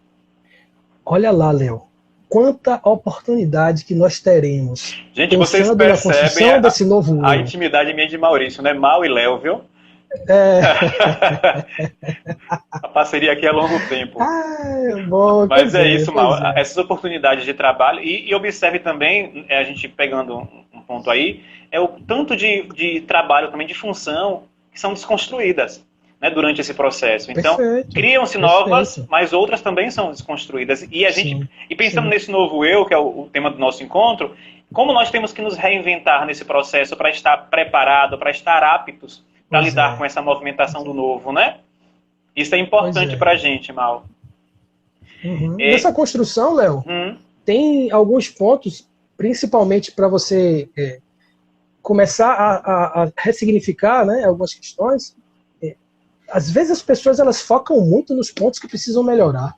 Olha lá, Léo, quanta oportunidade que nós teremos. Gente, vocês percebem desse novo a intimidade minha de Maurício, né? Mal e Léo, viu? A parceria aqui é a longo tempo. Bom, mas é isso, Mal. Essas oportunidades de trabalho, e observe também, a gente pegando um ponto aí, é o tanto de trabalho também, de função, que são desconstruídas, né, durante esse processo. Então, criam-se novas, mas outras também são desconstruídas. E a gente, pensando nesse novo eu, que é o tema do nosso encontro, como nós temos que nos reinventar nesse processo para estar preparado, para estar aptos para lidar com essa movimentação do novo, né? Isso é importante para a gente, Mal. Nessa construção, Léo, tem alguns pontos, principalmente para você começar a ressignificar, né, algumas questões. Às vezes as pessoas elas focam muito nos pontos que precisam melhorar.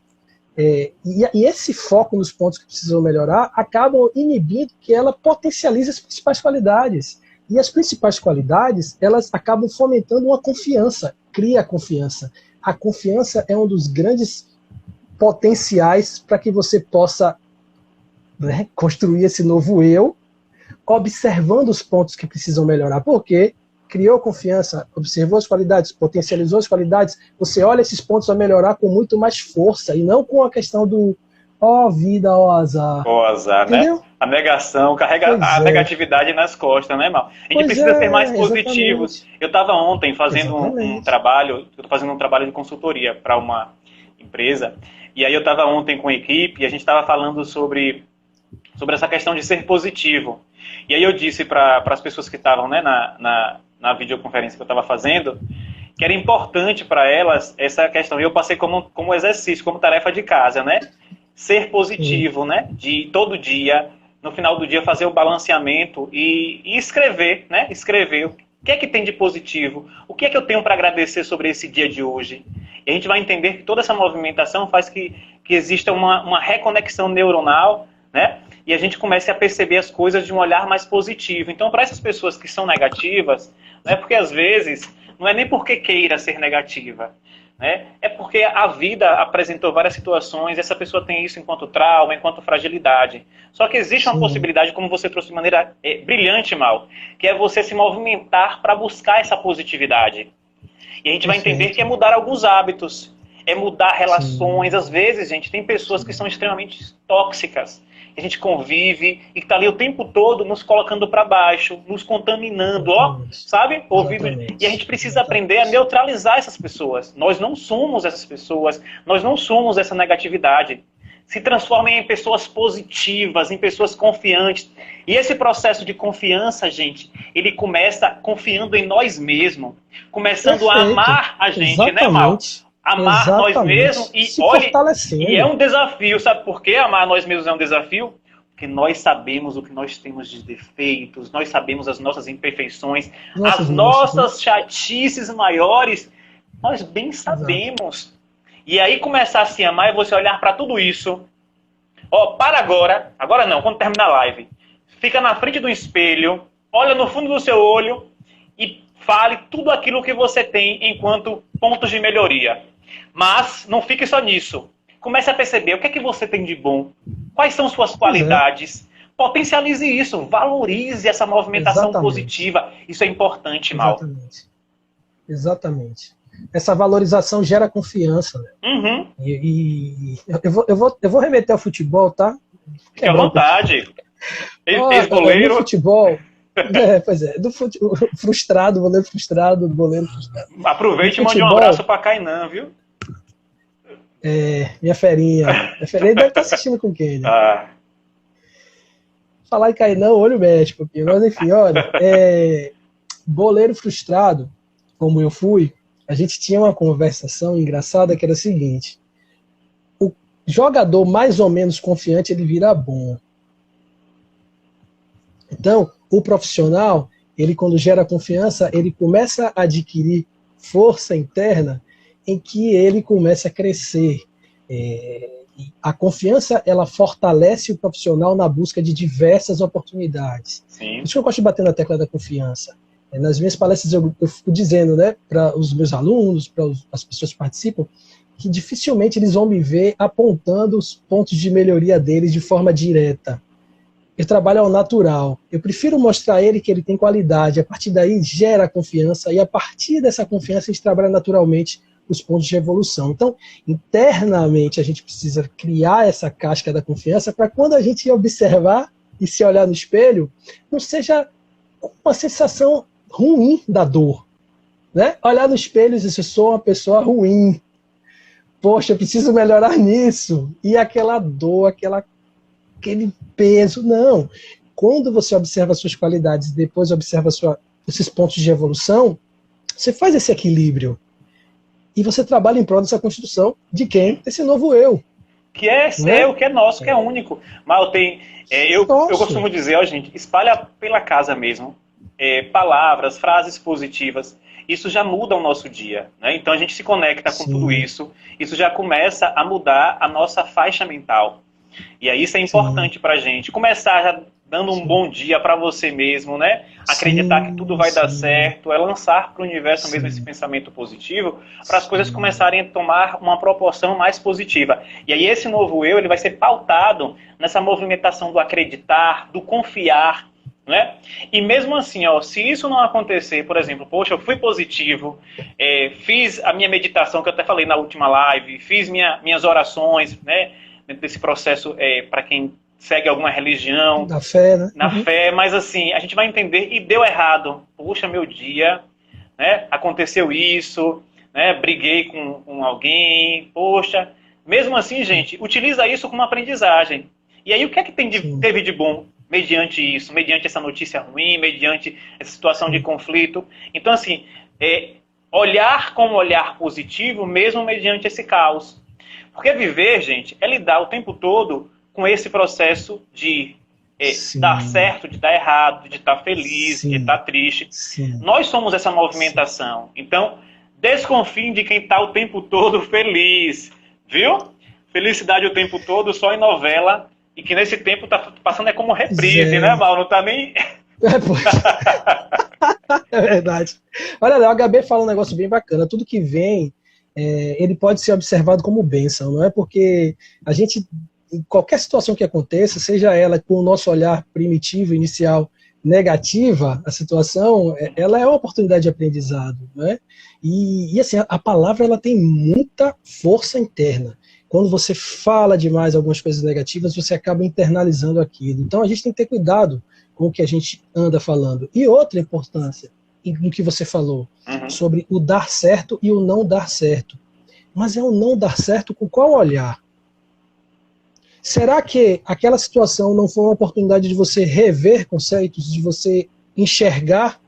E esse foco nos pontos que precisam melhorar acabam inibindo que ela potencialize as principais qualidades. E as principais qualidades, elas acabam fomentando uma confiança, cria a confiança. A confiança é um dos grandes potenciais para que você possa, né, construir esse novo eu, observando os pontos que precisam melhorar. Porque criou confiança, observou as qualidades, potencializou as qualidades, você olha esses pontos a melhorar com muito mais força, e não com a questão do vida, azar. Azar, entendeu? Né? A negação, carrega a negatividade nas costas, né, Mal? A gente precisa ser mais positivos. Exatamente. Eu estava ontem fazendo um trabalho, eu estou fazendo um trabalho de consultoria para uma empresa, e aí eu estava ontem com a equipe, e a gente estava falando sobre essa questão de ser positivo. E aí eu disse para as pessoas que estavam, né, na videoconferência que eu estava fazendo, que era importante para elas essa questão, e eu passei como exercício, como tarefa de casa, né? Ser positivo, né? De todo dia, no final do dia, fazer o balanceamento e escrever, né? Escrever o que é que tem de positivo, o que é que eu tenho para agradecer sobre esse dia de hoje. E a gente vai entender que toda essa movimentação faz que exista uma reconexão neuronal, né? E a gente comece a perceber as coisas de um olhar mais positivo. Então, para essas pessoas que são negativas, né? Porque às vezes não é nem porque queira ser negativa, né? É porque a vida apresentou várias situações, essa pessoa tem isso enquanto trauma, enquanto fragilidade. Só que existe uma possibilidade, como você trouxe de maneira brilhante, Mal, que é você se movimentar para buscar essa positividade. E a gente vai entender que é mudar alguns hábitos, é mudar relações. Às vezes, gente, tem pessoas que são extremamente tóxicas, que a gente convive e que está ali o tempo todo nos colocando para baixo, nos contaminando, ó, sabe? Ouvido. E a gente precisa aprender a neutralizar essas pessoas. Nós não somos essas pessoas, nós não somos essa negatividade. Se transformem em pessoas positivas, em pessoas confiantes. E esse processo de confiança, gente, ele começa confiando em nós mesmos, começando a amar a gente, né, Mal? Amar nós mesmos e é um desafio, sabe por que amar nós mesmos é um desafio? Porque nós sabemos o que nós temos de defeitos, nós sabemos as nossas imperfeições, as nossas chatices maiores, nós bem sabemos. E aí começar a se amar é você olhar para tudo isso. Ó, para agora não, quando terminar a live, fica na frente do espelho, olha no fundo do seu olho e fale tudo aquilo que você tem enquanto pontos de melhoria. Mas não fique só nisso. Comece a perceber o que é que você tem de bom, quais são suas qualidades, potencialize isso, valorize essa movimentação positiva. Isso é importante, Mal. Exatamente. Essa valorização gera confiança. Né? Uhum. E eu vou remeter ao futebol, tá? Fique à vontade. Ex-goleiro. No futebol... pois é, frustrado, goleiro frustrado. Aproveite e mande um abraço pra Kainan, viu? Minha ferinha. Minha ferinha deve estar assistindo com quem, né? Falar em Kainan, olho mexe, porque, mas enfim, olha, boleiro frustrado, como eu fui, a gente tinha uma conversação engraçada que era a seguinte: o jogador mais ou menos confiante, ele vira bom. Então, o profissional, ele quando gera confiança, ele começa a adquirir força interna em que ele começa a crescer. A confiança, ela fortalece o profissional na busca de diversas oportunidades. Sim. Por isso que eu gosto de bater na tecla da confiança. Nas minhas palestras eu fico dizendo, né, para os meus alunos, para as pessoas que participam, que dificilmente eles vão me ver apontando os pontos de melhoria deles de forma direta. Eu trabalho ao natural. Eu prefiro mostrar a ele que ele tem qualidade. A partir daí gera confiança e a partir dessa confiança a gente trabalha naturalmente os pontos de evolução. Então, internamente a gente precisa criar essa casca da confiança para quando a gente observar e se olhar no espelho, não seja uma sensação ruim da dor. Né? Olhar no espelho e dizer, eu sou uma pessoa ruim. Poxa, eu preciso melhorar nisso. E aquela dor, aquele peso, não. Quando você observa suas qualidades e depois observa esses pontos de evolução, você faz esse equilíbrio. E você trabalha em prol dessa construção de quem? Desse novo eu. Que é seu, que é nosso, que é único. Mas eu costumo dizer, ó, gente, espalha pela casa mesmo. Palavras, frases positivas. Isso já muda o nosso dia. Né? Então a gente se conecta com tudo isso. Isso já começa a mudar a nossa faixa mental. E aí isso é importante pra gente. Começar já dando um bom dia para você mesmo, né? Acreditar que tudo vai dar certo, é lançar para o universo mesmo esse pensamento positivo, para as coisas começarem a tomar uma proporção mais positiva. E aí esse novo eu, ele vai ser pautado nessa movimentação do acreditar, do confiar, né? E mesmo assim, ó, se isso não acontecer, por exemplo, poxa, eu fui positivo, fiz a minha meditação, que eu até falei na última live, fiz minhas orações, né? Dentro desse processo, para quem segue alguma religião, da fé, né? Na fé, mas assim, a gente vai entender e deu errado. Puxa, meu dia, né? Aconteceu isso, né? Briguei com alguém, poxa. Mesmo assim, gente, utiliza isso como aprendizagem. E aí, o que é que teve de bom mediante isso, mediante essa notícia ruim, mediante essa situação de conflito? Então, assim, olhar com um olhar positivo, mesmo mediante esse caos. Porque viver, gente, é lidar o tempo todo com esse processo de dar certo, de dar errado, de estar feliz, de estar triste. Sim. Nós somos essa movimentação. Então, desconfiem de quem está o tempo todo feliz. Viu? Felicidade o tempo todo, só em novela. E que nesse tempo tá passando como reprise, né, Mal? Não tá nem... É verdade. Olha, o HB fala um negócio bem bacana. Tudo que vem ele pode ser observado como bênção, não é? Porque a gente, em qualquer situação que aconteça, seja ela com o nosso olhar primitivo, inicial, negativa, a situação, ela é uma oportunidade de aprendizado, né? E assim, a palavra ela tem muita força interna. Quando você fala demais algumas coisas negativas, você acaba internalizando aquilo. Então a gente tem que ter cuidado com o que a gente anda falando. E outra importância, no que você falou, sobre o dar certo e o não dar certo. Mas é o não dar certo com qual olhar? Será que aquela situação não foi uma oportunidade de você rever conceitos, de você enxergar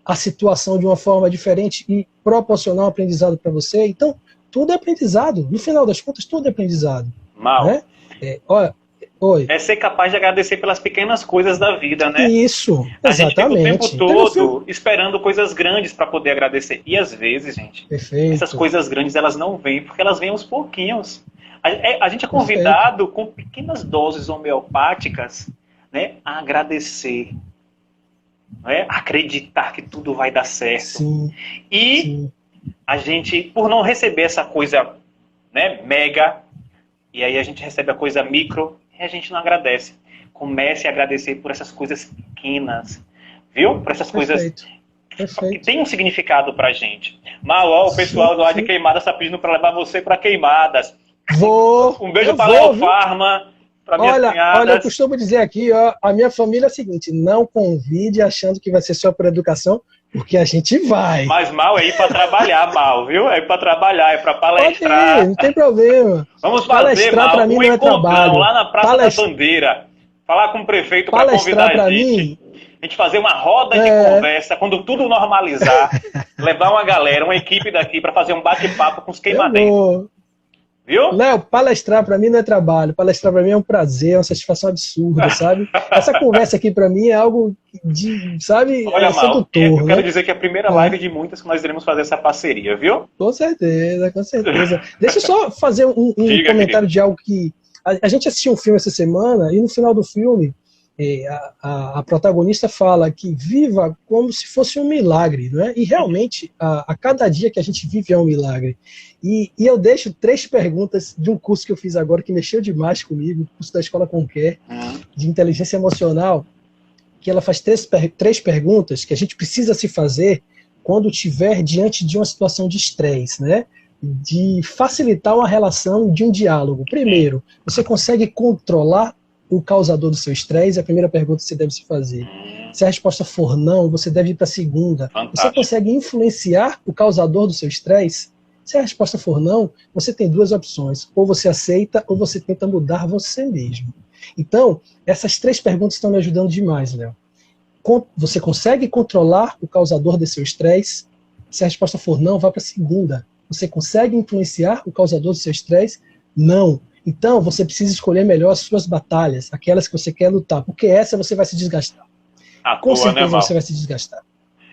a situação de uma forma diferente e proporcionar um aprendizado para você? Então, tudo é aprendizado. No final das contas, tudo é aprendizado. Mal. Né? Olha, oi. É ser capaz de agradecer pelas pequenas coisas da vida, né? Isso, exatamente. A gente fica o tempo todo esperando coisas grandes para poder agradecer. E às vezes, gente, essas coisas grandes elas não vêm, porque elas vêm aos pouquinhos. A gente é convidado com pequenas doses homeopáticas, né, a agradecer, né, a acreditar que tudo vai dar certo. Sim, e sim. A gente, por não receber essa coisa, né, mega, e aí a gente recebe a coisa micro, e a gente não agradece. Comece a agradecer por essas coisas pequenas, viu? Por essas coisas que tem um significado pra gente. Mal, o pessoal lá de Queimadas está pedindo para levar você para Queimadas. Um beijo para Léo Farma, para minhas cunhadas. Olha, eu costumo dizer aqui, ó, a minha família é a seguinte, não convide achando que vai ser só por educação, porque a gente vai. Mas, Mal, é ir para trabalhar, Mal, viu? É ir para trabalhar, é para palestrar. Pode ir, não tem problema. Vamos fazer, Mal, um encontrão lá na Praça da Bandeira. Falar com o prefeito para convidar a gente. A gente fazer uma roda de conversa, quando tudo normalizar, levar uma galera, uma equipe daqui para fazer um bate-papo com os queimadeiros. Viu? Léo, palestrar para mim não é trabalho, palestrar para mim é um prazer, é uma satisfação absurda, sabe? Essa conversa aqui para mim é algo de, sabe, olha, sedutor. Eu quero dizer que é a primeira live de muitas que nós iremos fazer essa parceria, viu? Com certeza, com certeza. Deixa eu só fazer um comentário de algo que... A gente assistiu um filme essa semana e no final do filme a protagonista fala que viva como se fosse um milagre, não é? E realmente, a cada dia que a gente vive é um milagre. E eu deixo 3 perguntas de um curso que eu fiz agora, que mexeu demais comigo, o curso da Escola Conquer, de inteligência emocional, que ela faz 3 perguntas que a gente precisa se fazer quando estiver diante de uma situação de estresse, né? De facilitar uma relação, de um diálogo. Primeiro, você consegue controlar o causador do seu estresse? É a primeira pergunta que você deve se fazer. Se a resposta for não, você deve ir para a segunda. Fantástico. Você consegue influenciar o causador do seu estresse? Se a resposta for não, você tem 2 opções. Ou você aceita, ou você tenta mudar você mesmo. Então, essas 3 perguntas estão me ajudando demais, Léo. Você consegue controlar o causador do seu estresse? Se a resposta for não, vá para a segunda. Você consegue influenciar o causador do seu estresse? Não. Então, você precisa escolher melhor as suas batalhas, aquelas que você quer lutar, porque essa você vai se desgastar. Com certeza você vai se desgastar.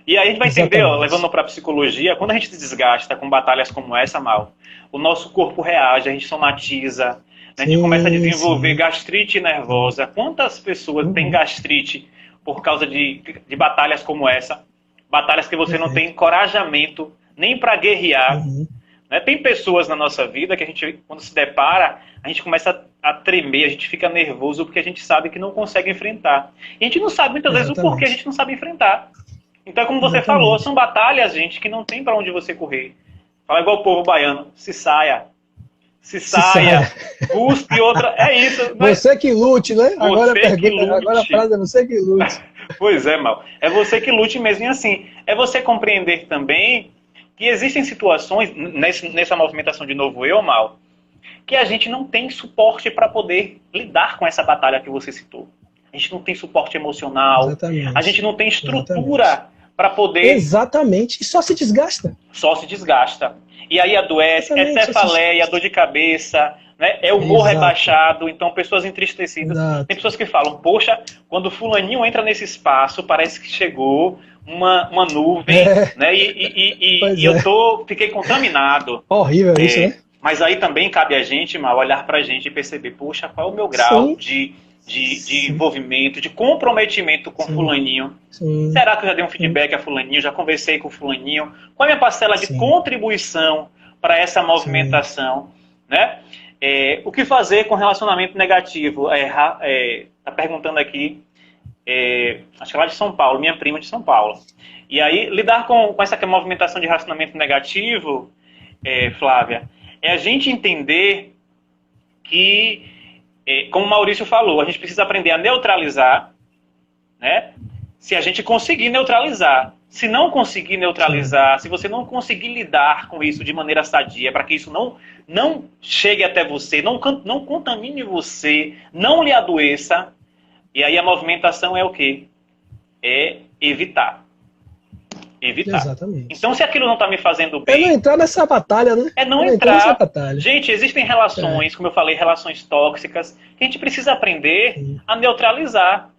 E aí a gente vai entender, ó, levando para a psicologia, quando a gente se desgasta com batalhas como essa, Mal, o nosso corpo reage, a gente somatiza, né, a gente começa a desenvolver gastrite nervosa. Quantas pessoas têm gastrite por causa de batalhas como essa? Batalhas que você não tem encorajamento nem para guerrear. Né? Tem pessoas na nossa vida que a gente, quando se depara, a gente começa a tremer, a gente fica nervoso porque a gente sabe que não consegue enfrentar. E a gente não sabe muitas vezes o porquê a gente não sabe enfrentar. Então, como você falou, são batalhas, gente, que não tem para onde você correr. Fala igual o povo baiano, se saia. Se saia. Cuspe outra. É isso. Você que lute, né? Agora a frase é você que lute. Pois é, Mal. É você que lute mesmo. E assim, é você compreender também que existem situações, nessa movimentação de novo eu, Mal, que a gente não tem suporte para poder lidar com essa batalha que você citou. A gente não tem suporte emocional. Exatamente. A gente não tem estrutura para poder... Exatamente. E só se desgasta. Só se desgasta. E aí adoece, é cefaleia, dor de cabeça, né? É humor rebaixado, então pessoas entristecidas. Exato. Tem pessoas que falam, poxa, quando o fulaninho entra nesse espaço, parece que chegou uma nuvem, né? E eu fiquei contaminado. Horrível isso, né? Mas aí também cabe a gente, Mal, olhar pra gente e perceber, poxa, qual é o meu grau de envolvimento, de comprometimento com fulaninho. Será que eu já dei um feedback a fulaninho, já conversei com fulaninho? Qual é a minha parcela de contribuição para essa movimentação, né? O que fazer com relacionamento negativo? Tá perguntando aqui, acho que é lá de São Paulo, minha prima de São Paulo. E aí, lidar com essa movimentação de relacionamento negativo, Flávia, é a gente entender que, como o Maurício falou, a gente precisa aprender a neutralizar, né? Se a gente conseguir neutralizar. Se não conseguir neutralizar, se você não conseguir lidar com isso de maneira sadia, para que isso não chegue até você, não contamine você, não lhe adoeça, e aí a movimentação é o quê? É evitar. Evitar. Exatamente. Então, se aquilo não está me fazendo bem... É não entrar nessa batalha, né? É não entrar nessa batalha. Gente, existem relações, como eu falei, relações tóxicas, que a gente precisa aprender a neutralizar.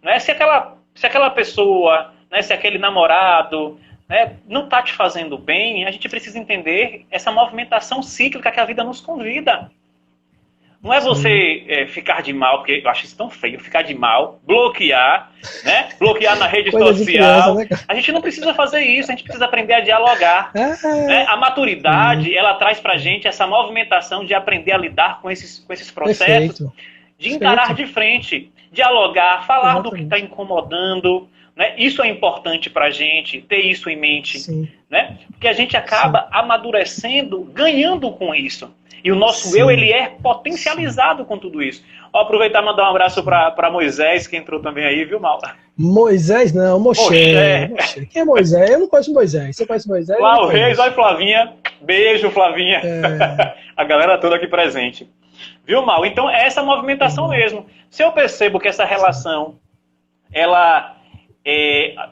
Não é? Se aquela pessoa... Né, se aquele namorado, né, não está te fazendo bem, a gente precisa entender essa movimentação cíclica que a vida nos convida. Não é você ficar de mal, porque eu acho isso tão feio, ficar de mal, bloquear, né, bloquear na rede social. Criança, né? A gente não precisa fazer isso, a gente precisa aprender a dialogar. Né? A maturidade, ela traz pra gente essa movimentação de aprender a lidar com esses processos, perfeito, de encarar de frente, dialogar, falar do que está incomodando. Né? Isso é importante para a gente, ter isso em mente. Né? Porque a gente acaba amadurecendo, ganhando com isso. E o nosso eu, ele é potencializado com tudo isso. Ó, aproveitar e mandar um abraço para Moisés, que entrou também aí, viu, Mal? Moisés não, Moshe. Quem é Moisés? Eu não conheço Moisés. Você conhece Moisés? Lá o Reis, olha Flavinha. Beijo, Flavinha. A galera toda aqui presente. Viu, Mal? Então é essa movimentação mesmo. Se eu percebo que essa relação, ela...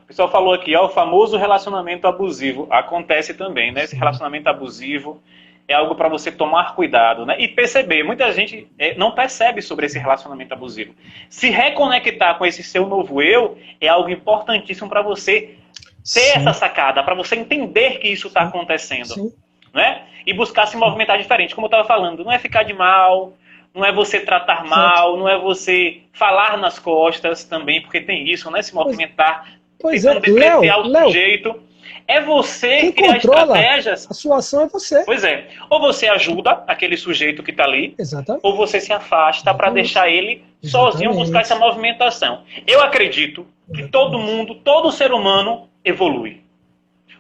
o pessoal falou aqui, ó, o famoso relacionamento abusivo. Acontece também, né? Esse relacionamento abusivo é algo para você tomar cuidado, né? E perceber. Muita gente não percebe sobre esse relacionamento abusivo. Se reconectar com esse seu novo eu é algo importantíssimo para você ter essa sacada, para você entender que isso está acontecendo. Né? E buscar se movimentar diferente. Como eu estava falando, não é ficar de mal, não é você tratar mal, não é você falar nas costas também, porque tem isso, né? Se movimentar, tentando depreciar o sujeito. É você criar estratégias. A sua ação é você. Pois é. Ou você ajuda aquele sujeito que está ali, ou você se afasta para deixar ele sozinho buscar essa movimentação. Eu acredito que todo mundo, todo ser humano evolui.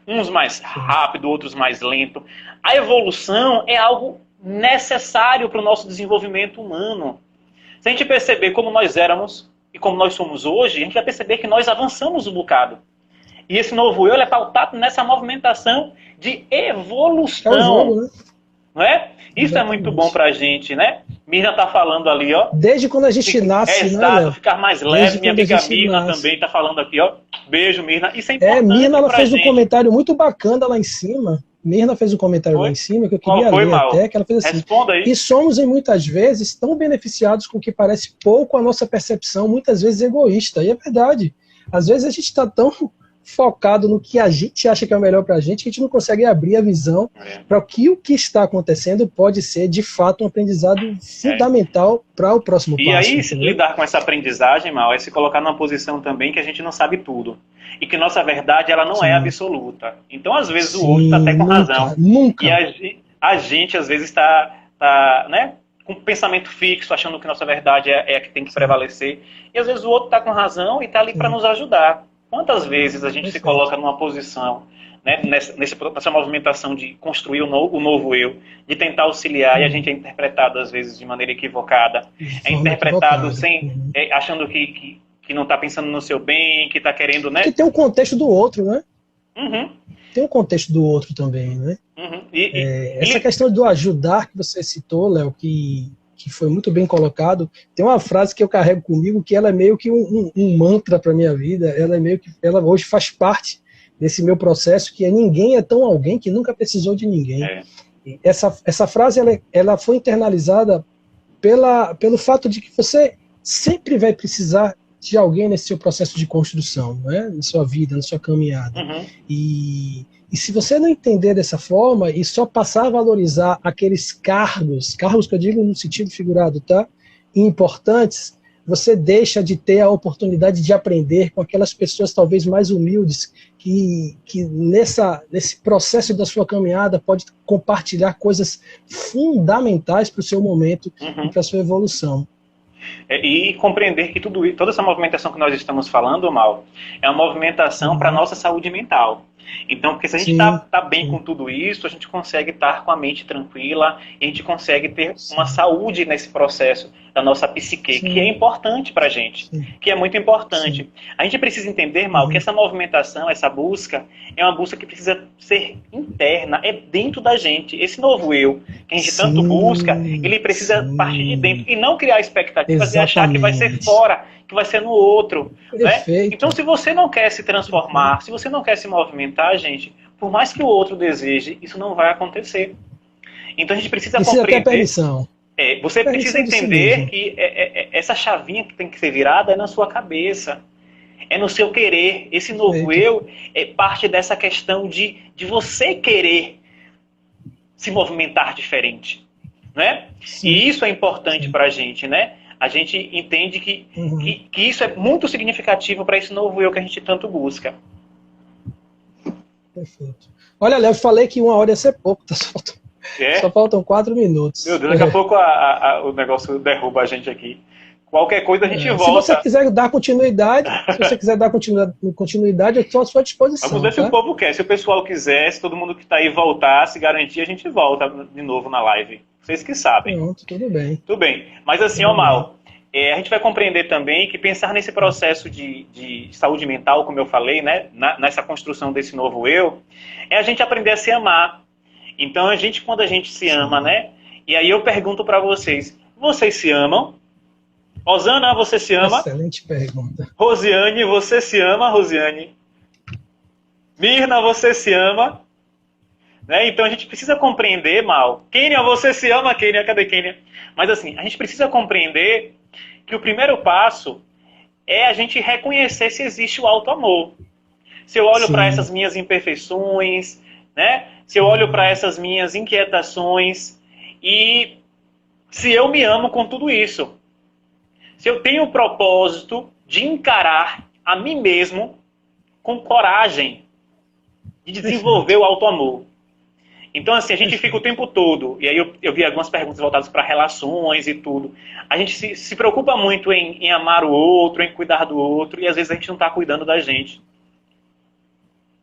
Uns mais rápido, outros mais lento. A evolução é algo necessário para o nosso desenvolvimento humano. Se a gente perceber como nós éramos e como nós somos hoje, a gente vai perceber que nós avançamos um bocado. E esse novo eu é pautado nessa movimentação de evolução. Né? Não é? Isso é muito bom pra gente, né? Mirna tá falando ali, ó. Desde quando a gente nasce, exato, né, ficar mais leve. Minha amiga Mirna também tá falando aqui, ó. Beijo, Mirna. Isso é importante. Mirna, ela fez um comentário muito bacana lá em cima. Mirna fez um comentário lá em cima que eu queria ler até, que ela fez assim: responda aí. E somos, em muitas vezes, tão beneficiados com o que parece pouco a nossa percepção, muitas vezes egoísta. E é verdade. Às vezes a gente está tão focado no que a gente acha que é o melhor para a gente não consegue abrir a visão para que o que está acontecendo pode ser, de fato, um aprendizado fundamental para o próximo passo. E aí, lidar com essa aprendizagem, Mal, é se colocar numa posição também que a gente não sabe tudo. E que nossa verdade, ela não é absoluta. Então, às vezes, o outro está até com razão. E a gente, às vezes, está né, com um pensamento fixo, achando que nossa verdade é a que tem que prevalecer. E, às vezes, o outro está com razão e está ali para nos ajudar. Quantas vezes a gente se coloca numa posição, né, nessa movimentação de construir o novo eu, de tentar auxiliar, e a gente é interpretado, às vezes, de maneira equivocada. É interpretado achando que não está pensando no seu bem, que está querendo... né? Que tem o contexto do outro, né? Tem o contexto do outro também, né? Essa questão do ajudar que você citou, Léo, que foi muito bem colocado, tem uma frase que eu carrego comigo que ela é meio que um mantra para minha vida, ela hoje faz parte desse meu processo, que é: ninguém é tão alguém que nunca precisou de ninguém. Essa frase ela foi internalizada pelo fato de que você sempre vai precisar de alguém nesse seu processo de construção, né? Na sua vida, na sua caminhada. E se você não entender dessa forma e só passar a valorizar aqueles cargos que eu digo no sentido figurado, tá? Importantes, você deixa de ter a oportunidade de aprender com aquelas pessoas talvez mais humildes que nesse processo da sua caminhada pode compartilhar coisas fundamentais para o seu momento e para a sua evolução. E compreender que toda essa movimentação que nós estamos falando, Mal, é uma movimentação para a nossa saúde mental. Então, porque se a gente tá bem com tudo isso, a gente consegue estar com a mente tranquila e a gente consegue ter uma saúde nesse processo da nossa psique, que é importante para a gente, que é muito importante. A gente precisa entender, Mal, que essa movimentação, essa busca, é uma busca que precisa ser interna, é dentro da gente. Esse novo eu, que a gente tanto busca, ele precisa partir de dentro e não criar expectativas e achar que vai ser fora, que vai ser no outro. Né? Então, se você não quer se transformar, se você não quer se movimentar, gente, por mais que o outro deseje, isso não vai acontecer. Então, a gente precisa compreender... ter permissão. Você precisa entender que essa chavinha que tem que ser virada é na sua cabeça. É no seu querer. Esse novo eu é parte dessa questão de você querer se movimentar diferente. Né? E isso é importante para a gente, né? A gente entende que isso é muito significativo para esse novo eu que a gente tanto busca. Perfeito. Olha, Léo, eu falei que 1 hora ia ser pouco, tá? Só faltam 4 minutos. Meu Deus, daqui a pouco o negócio derruba a gente aqui. Qualquer coisa a gente volta. Se você quiser dar continuidade, eu estou à sua disposição. Vamos ver se o povo quer. Se o pessoal quiser, se todo mundo que está aí voltar, se garantir, a gente volta de novo na live. Vocês que sabem. Pronto, tudo bem. Tudo bem. Mas assim, Mal, a gente vai compreender também que pensar nesse processo de saúde mental, como eu falei, né, nessa construção desse novo eu, é a gente aprender a se amar. Então, quando a gente se ama, né? E aí eu pergunto para vocês se amam? Rosana, você se ama? Excelente pergunta. Rosiane, você se ama, Rosiane? Mirna, você se ama? Né? Então a gente precisa compreender, Mal. Kênia, você se ama, Kênia? Cadê Kênia? Mas assim, a gente precisa compreender que o primeiro passo é a gente reconhecer se existe o auto-amor. Se eu olho para essas minhas imperfeições, né? Se eu olho para essas minhas inquietações e se eu me amo com tudo isso. Se eu tenho o propósito de encarar a mim mesmo com coragem de desenvolver o auto-amor. Então, assim, a gente fica o tempo todo, e aí eu vi algumas perguntas voltadas para relações e tudo. A gente se preocupa muito em amar o outro, em cuidar do outro, e às vezes a gente não está cuidando da gente.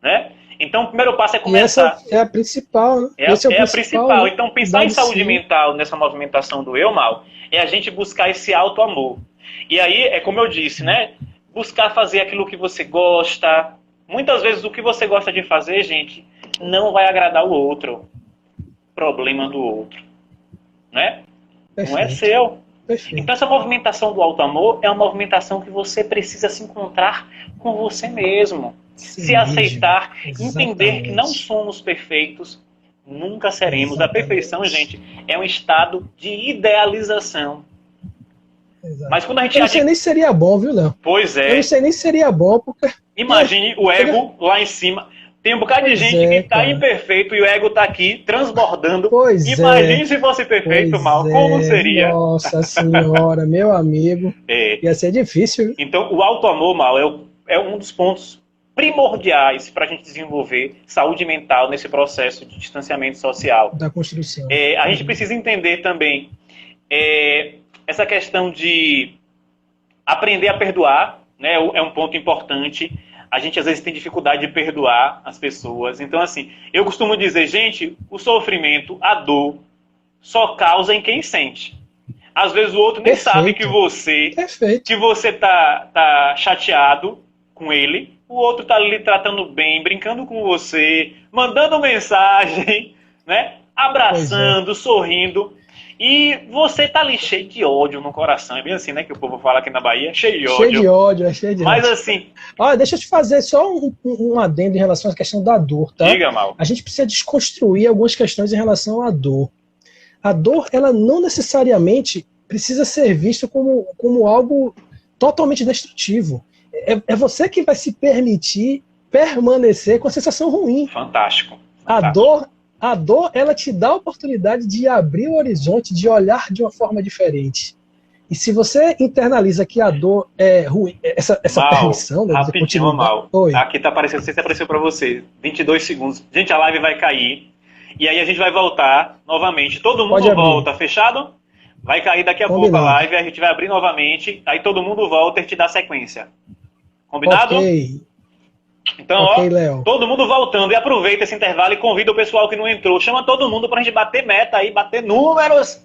Né? Então, o primeiro passo é começar... Essa é a principal, né? É a principal. Né? Então, pensar em saúde mental nessa movimentação do eu, Mal, é a gente buscar esse auto-amor. E aí, é como eu disse, né? Buscar fazer aquilo que você gosta. Muitas vezes o que você gosta de fazer, gente, não vai agradar o outro. Problema do outro. Né? Não é seu. Perfeito. Então, essa movimentação do auto-amor é uma movimentação que você precisa se encontrar com você mesmo. Sim, se aceitar, entender que não somos perfeitos, nunca seremos. Exatamente. A perfeição, gente, é um estado de idealização. Exato. Mas quando a gente... Eu não sei nem se seria bom, viu, Léo? Pois é. Eu não sei nem se seria bom, porque... Imagine o ego lá em cima. Tem um bocado de gente que está imperfeito e o ego está aqui transbordando. Imagine se fosse perfeito, Mal. Como seria? Nossa Senhora, meu amigo. Ia ser difícil. Então, o auto-amor, Mal, é um dos pontos primordiais para a gente desenvolver saúde mental nesse processo de distanciamento social. Da construção. A gente precisa entender também essa questão de aprender a perdoar, né? É um ponto importante. A gente às vezes tem dificuldade de perdoar as pessoas. Então, assim, eu costumo dizer, gente, o sofrimento, a dor, só causa em quem sente. Às vezes o outro nem sabe que você tá chateado com ele. O outro tá ali tratando bem, brincando com você, mandando mensagem, né? Abraçando, sorrindo. E você tá ali cheio de ódio no coração. É bem assim, né? Que o povo fala aqui na Bahia. Cheio de ódio. Cheio de ódio, cheio de ódio. Mas assim... Olha, deixa eu te fazer só um adendo em relação à questão da dor, tá? Diga, Mal. A gente precisa desconstruir algumas questões em relação à dor. A dor, ela não necessariamente precisa ser vista como algo totalmente destrutivo. É você que vai se permitir permanecer com a sensação ruim. Fantástico. A dor, ela te dá a oportunidade de abrir o horizonte, de olhar de uma forma diferente. E se você internaliza que a dor é ruim, essa permissão, né, rapidinho, Mal. Aqui tá aparecendo, não sei se apareceu para você. 22 segundos. Gente, a live vai cair. E aí a gente vai voltar novamente. Todo mundo volta, fechado? Vai cair daqui a pouco a live, a gente vai abrir novamente. Aí todo mundo volta e te dá sequência. Combinado? Ok. Então, Léo. Todo mundo voltando. E aproveita esse intervalo e convida o pessoal que não entrou. Chama todo mundo pra gente bater meta aí, bater números.